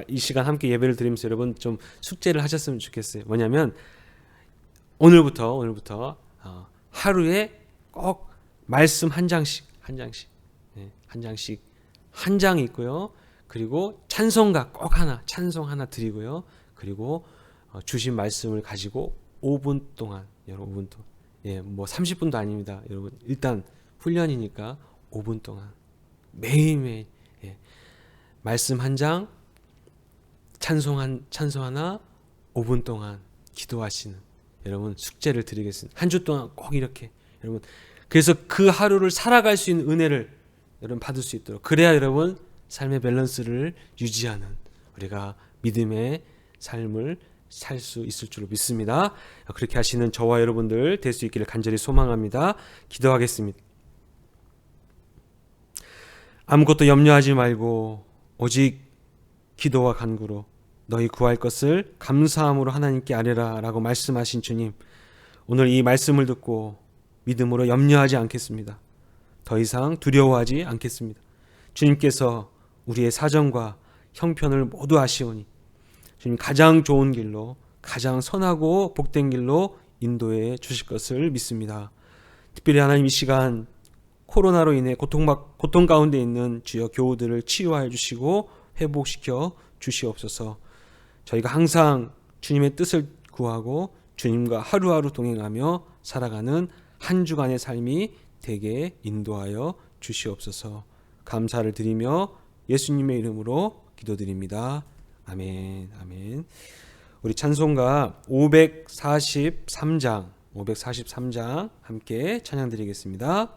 이 시간 함께 예배를 드리면서 여러분 좀 숙제를 하셨으면 좋겠어요. 뭐냐면 오늘부터 하루에 꼭 말씀 한 장씩 한 장 있고요. 그리고 찬송가 꼭 찬송 하나 드리고요. 그리고 주신 말씀을 가지고 5분 동안, 여러분 5분 동안, 뭐 30분도 아닙니다. 여러분, 일단 훈련이니까 5분 동안 매일매일 말씀 한 장, 찬송 하나, 5분 동안 기도하시는 여러분 숙제를 드리겠습니다. 한 주 동안 꼭 이렇게 여러분, 그래서 그 하루를 살아갈 수 있는 은혜를 여러분 받을 수 있도록, 그래야 여러분 삶의 밸런스를 유지하는 우리가 믿음의 삶을 살 수 있을 줄로 믿습니다. 그렇게 하시는 저와 여러분들 될 수 있기를 간절히 소망합니다. 기도하겠습니다. 아무것도 염려하지 말고 오직 기도와 간구로 너희 구할 것을 감사함으로 하나님께 아뢰라 라고 말씀하신 주님, 오늘 이 말씀을 듣고 믿음으로 염려하지 않겠습니다. 더 이상 두려워하지 않겠습니다. 주님께서 우리의 사정과 형편을 모두 아시오니 주님 가장 좋은 길로, 가장 선하고 복된 길로 인도해 주실 것을 믿습니다. 특별히 하나님, 이 시간 코로나로 인해 고통 가운데 있는 주여 교우들을 치유하여 주시고 회복시켜 주시옵소서. 저희가 항상 주님의 뜻을 구하고 주님과 하루하루 동행하며 살아가는 한 주간의 삶이 되게 인도하여 주시옵소서. 감사를 드리며 예수님의 이름으로 기도드립니다. 아멘. 아멘. 우리 찬송가 543장 함께 찬양 드리겠습니다.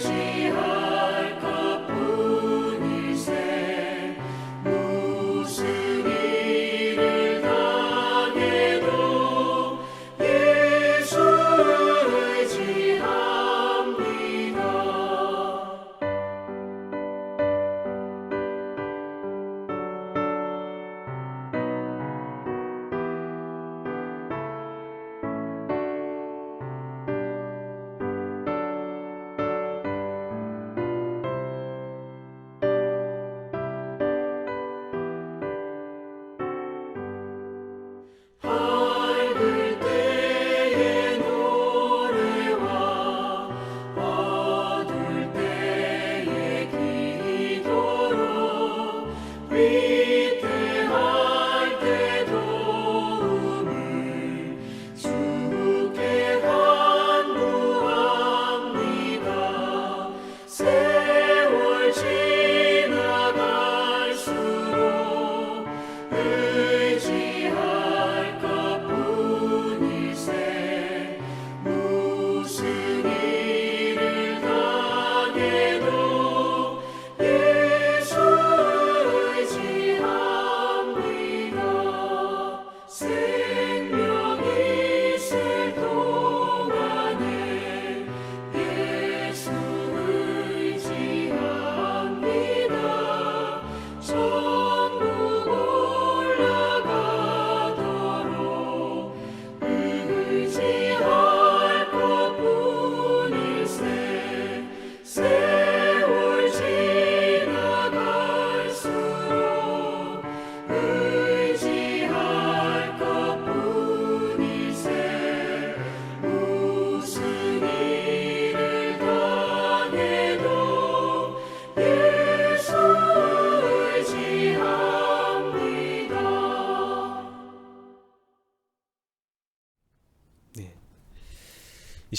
의지할 것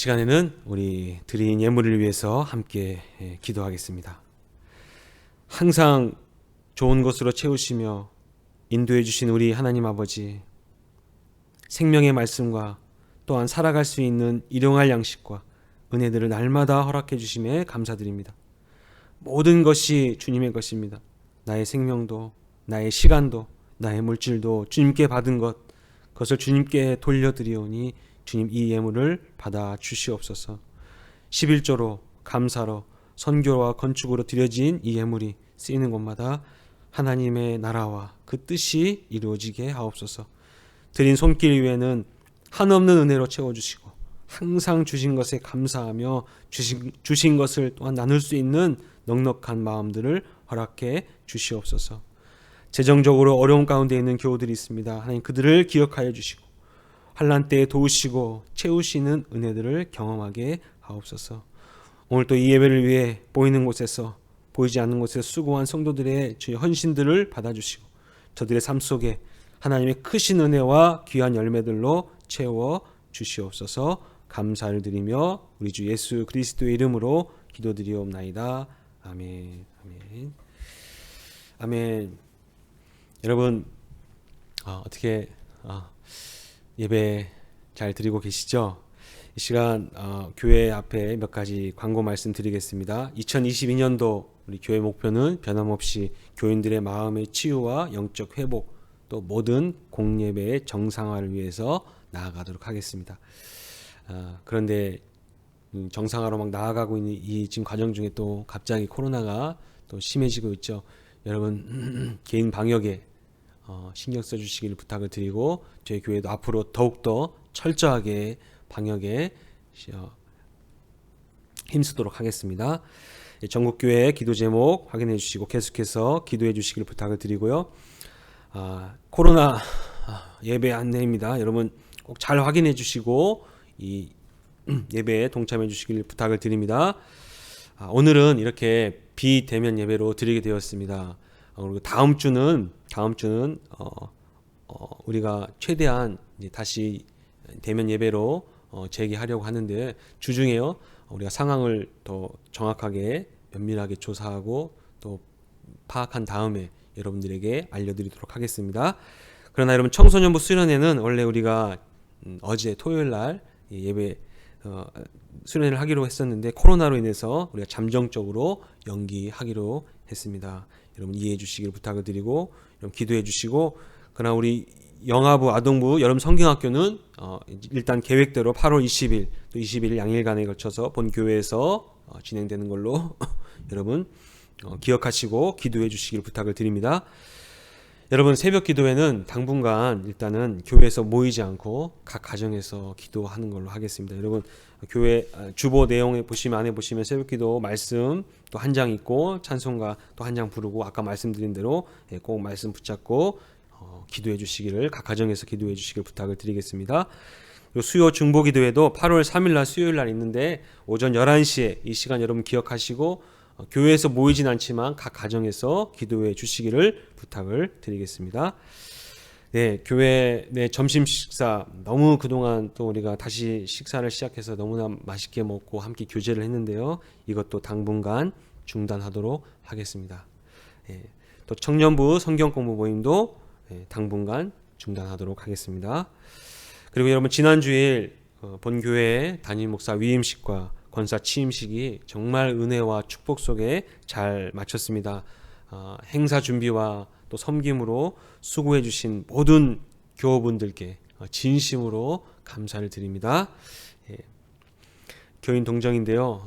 이 시간에는 우리 드린 예물을 위해서 함께 기도하겠습니다. 항상 좋은 것으로 채우시며 인도해 주신 우리 하나님 아버지, 생명의 말씀과 또한 살아갈 수 있는 일용할 양식과 은혜들을 날마다 허락해 주심에 감사드립니다. 모든 것이 주님의 것입니다. 나의 생명도, 나의 시간도, 나의 물질도 주님께 받은 그것을 주님께 돌려드리오니 주님 이 예물을 받아 주시옵소서. 11조로 감사로 선교와 건축으로 드려진 이 예물이 쓰이는 곳마다 하나님의 나라와 그 뜻이 이루어지게 하옵소서. 드린 손길 위에는 한없는 은혜로 채워주시고 항상 주신 것에 감사하며 주신 것을 또한 나눌 수 있는 넉넉한 마음들을 허락해 주시옵소서. 재정적으로 어려운 가운데 있는 교우들이 있습니다. 하나님 그들을 기억하여 주시고 환난 때에 도우시고 채우시는 은혜들을 경험하게 하옵소서. 오늘 또 이 예배를 위해 보이는 곳에서 보이지 않는 곳에서 수고한 성도들의 주의 헌신들을 받아주시고 저들의 삶 속에 하나님의 크신 은혜와 귀한 열매들로 채워 주시옵소서. 감사를 드리며 우리 주 예수 그리스도의 이름으로 기도드리옵나이다. 아멘. 아멘. 아멘. 여러분 어떻게 예배 잘 드리고 계시죠? 이 시간 교회 앞에 몇 가지 광고 말씀드리겠습니다. 2022년도 우리 교회 목표는 변함없이 교인들의 마음의 치유와 영적 회복 또 모든 공예배의 정상화를 위해서 나아가도록 하겠습니다. 그런데 정상화로 막 나아가고 있는 이 지금 과정 중에 또 갑자기 코로나가 또 심해지고 있죠. 여러분 개인 방역에 신경 써주시기를 부탁을 드리고 저희 교회도 앞으로 더욱더 철저하게 방역에 힘쓰도록 하겠습니다. 전국교회 기도 제목 확인해 주시고 계속해서 기도해 주시기를 부탁을 드리고요. 코로나 예배 안내입니다. 여러분 꼭 잘 확인해 주시고 이 예배에 동참해 주시기를 부탁을 드립니다. 오늘은 이렇게 비대면 예배로 드리게 되었습니다. 그리고 다음 주는 우리가 최대한 이제 다시 대면 예배로 재개하려고 하는데 주중에요 우리가 상황을 더 정확하게 면밀하게 조사하고 또 파악한 다음에 여러분들에게 알려드리도록 하겠습니다. 그러나 여러분 청소년부 수련회는 원래 우리가 어제 토요일 날 예배 수련회를 하기로 했었는데 코로나로 인해서 우리가 잠정적으로 연기하기로 했습니다. 여러분 이해해 주시기를 부탁을 드리고 여러분 기도해 주시고 그러나 우리 영아부 아동부 여름 성경학교는 일단 계획대로 8월 20일 또 21일 양일간에 걸쳐서 본 교회에서 진행되는 걸로 여러분 기억하시고 기도해 주시기를 부탁을 드립니다. 여러분 새벽 기도회는 당분간 일단은 교회에서 모이지 않고 각 가정에서 기도하는 걸로 하겠습니다. 여러분 교회 주보 내용에 보시면 안에 보시면 새벽 기도 말씀 또 한 장 있고 찬송가 또 한 장 부르고 아까 말씀드린 대로 꼭 말씀 붙잡고 기도해 주시기를 각 가정에서 기도해 주시기를 부탁을 드리겠습니다. 수요 중보 기도회도 8월 3일 날 수요일 날 있는데 오전 11시에 이 시간 여러분 기억하시고 교회에서 모이진 않지만 각 가정에서 기도해 주시기를 부탁을 드리겠습니다. 네, 교회 내 점심 식사 너무 그동안 또 우리가 다시 식사를 시작해서 너무나 맛있게 먹고 함께 교제를 했는데요. 이것도 당분간 중단하도록 하겠습니다. 네, 또 청년부 성경 공부 모임도 당분간 중단하도록 하겠습니다. 그리고 여러분 지난 주일 본교회 담임 목사 위임식과 권사 취임식이 정말 은혜와 축복 속에 잘 마쳤습니다. 행사 준비와 또 섬김으로 수고해 주신 모든 교우분들께 진심으로 감사를 드립니다. 교인 동정인데요.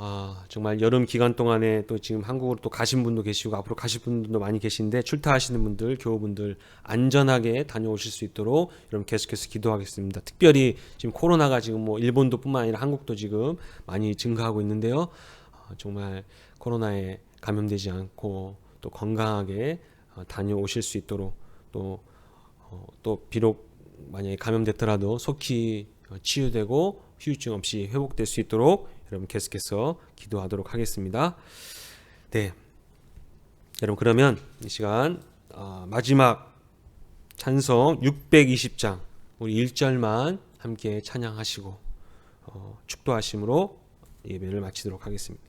정말 여름 기간 동안에 또 지금 한국으로 또 가신 분도 계시고 앞으로 가실 분들도 많이 계신데 출타하시는 분들, 교우분들 안전하게 다녀오실 수 있도록 여러분 계속해서 기도하겠습니다. 특별히 지금 코로나가 지금 뭐 일본도 뿐만 아니라 한국도 지금 많이 증가하고 있는데요. 정말 코로나에 감염되지 않고 또 건강하게 다녀오실 수 있도록 또 비록 만약에 감염됐더라도 속히 치유되고 후유증 없이 회복될 수 있도록 여러분 계속해서 기도하도록 하겠습니다. 네, 여러분 그러면 이 시간 마지막 찬송 620장 우리 1절만 함께 찬양하시고 축도하심으로 예배를 마치도록 하겠습니다.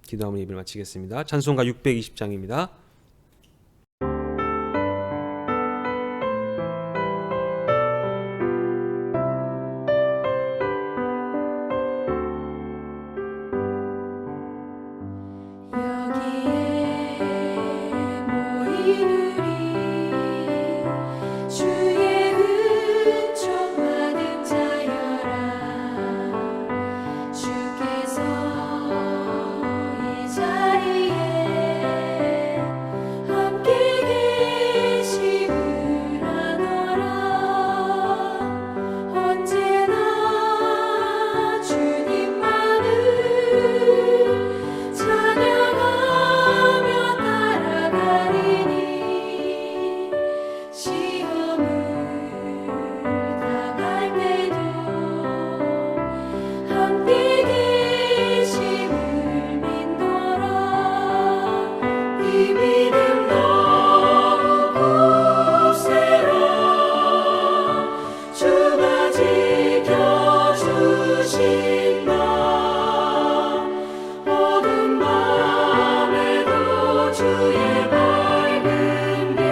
기도하며 예배를 마치겠습니다. 찬송가 620장입니다. 여기에 모이느니 주의 은총 받은 자여라. 주께서 이 자리에 함께 계심을 아노라. 언제나 주님만을 찬양하며 따라가리니 시험을 당할 때도 함께 계심을 믿노라. 이 믿음 너무 굳세라. 주가 지켜주신다. 어두운 밤에도 주의 밝은 빛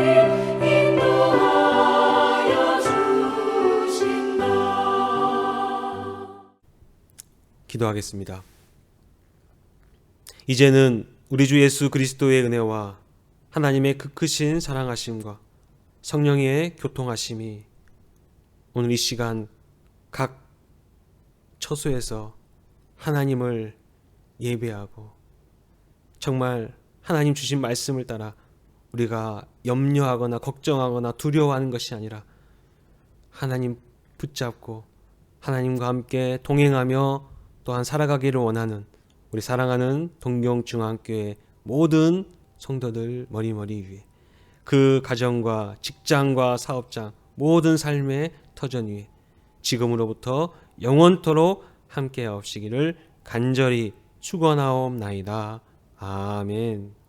인도하여 주신다. 기도하겠습니다. 이제는 우리 주 예수 그리스도의 은혜와 하나님의 그 크신 사랑하심과 성령의 교통하심이 오늘 이 시간 각 처소에서 하나님을 예배하고 정말 하나님 주신 말씀을 따라 우리가 염려하거나 걱정하거나 두려워하는 것이 아니라 하나님 붙잡고 하나님과 함께 동행하며 또한 살아가기를 원하는 우리 사랑하는 동경중앙교회 모든 성도들 머리머리 위에 그 가정과 직장과 사업장 모든 삶의 터전 위에 지금으로부터 영원토록 함께 하옵시기를 간절히 축원하옵나이다. 아멘.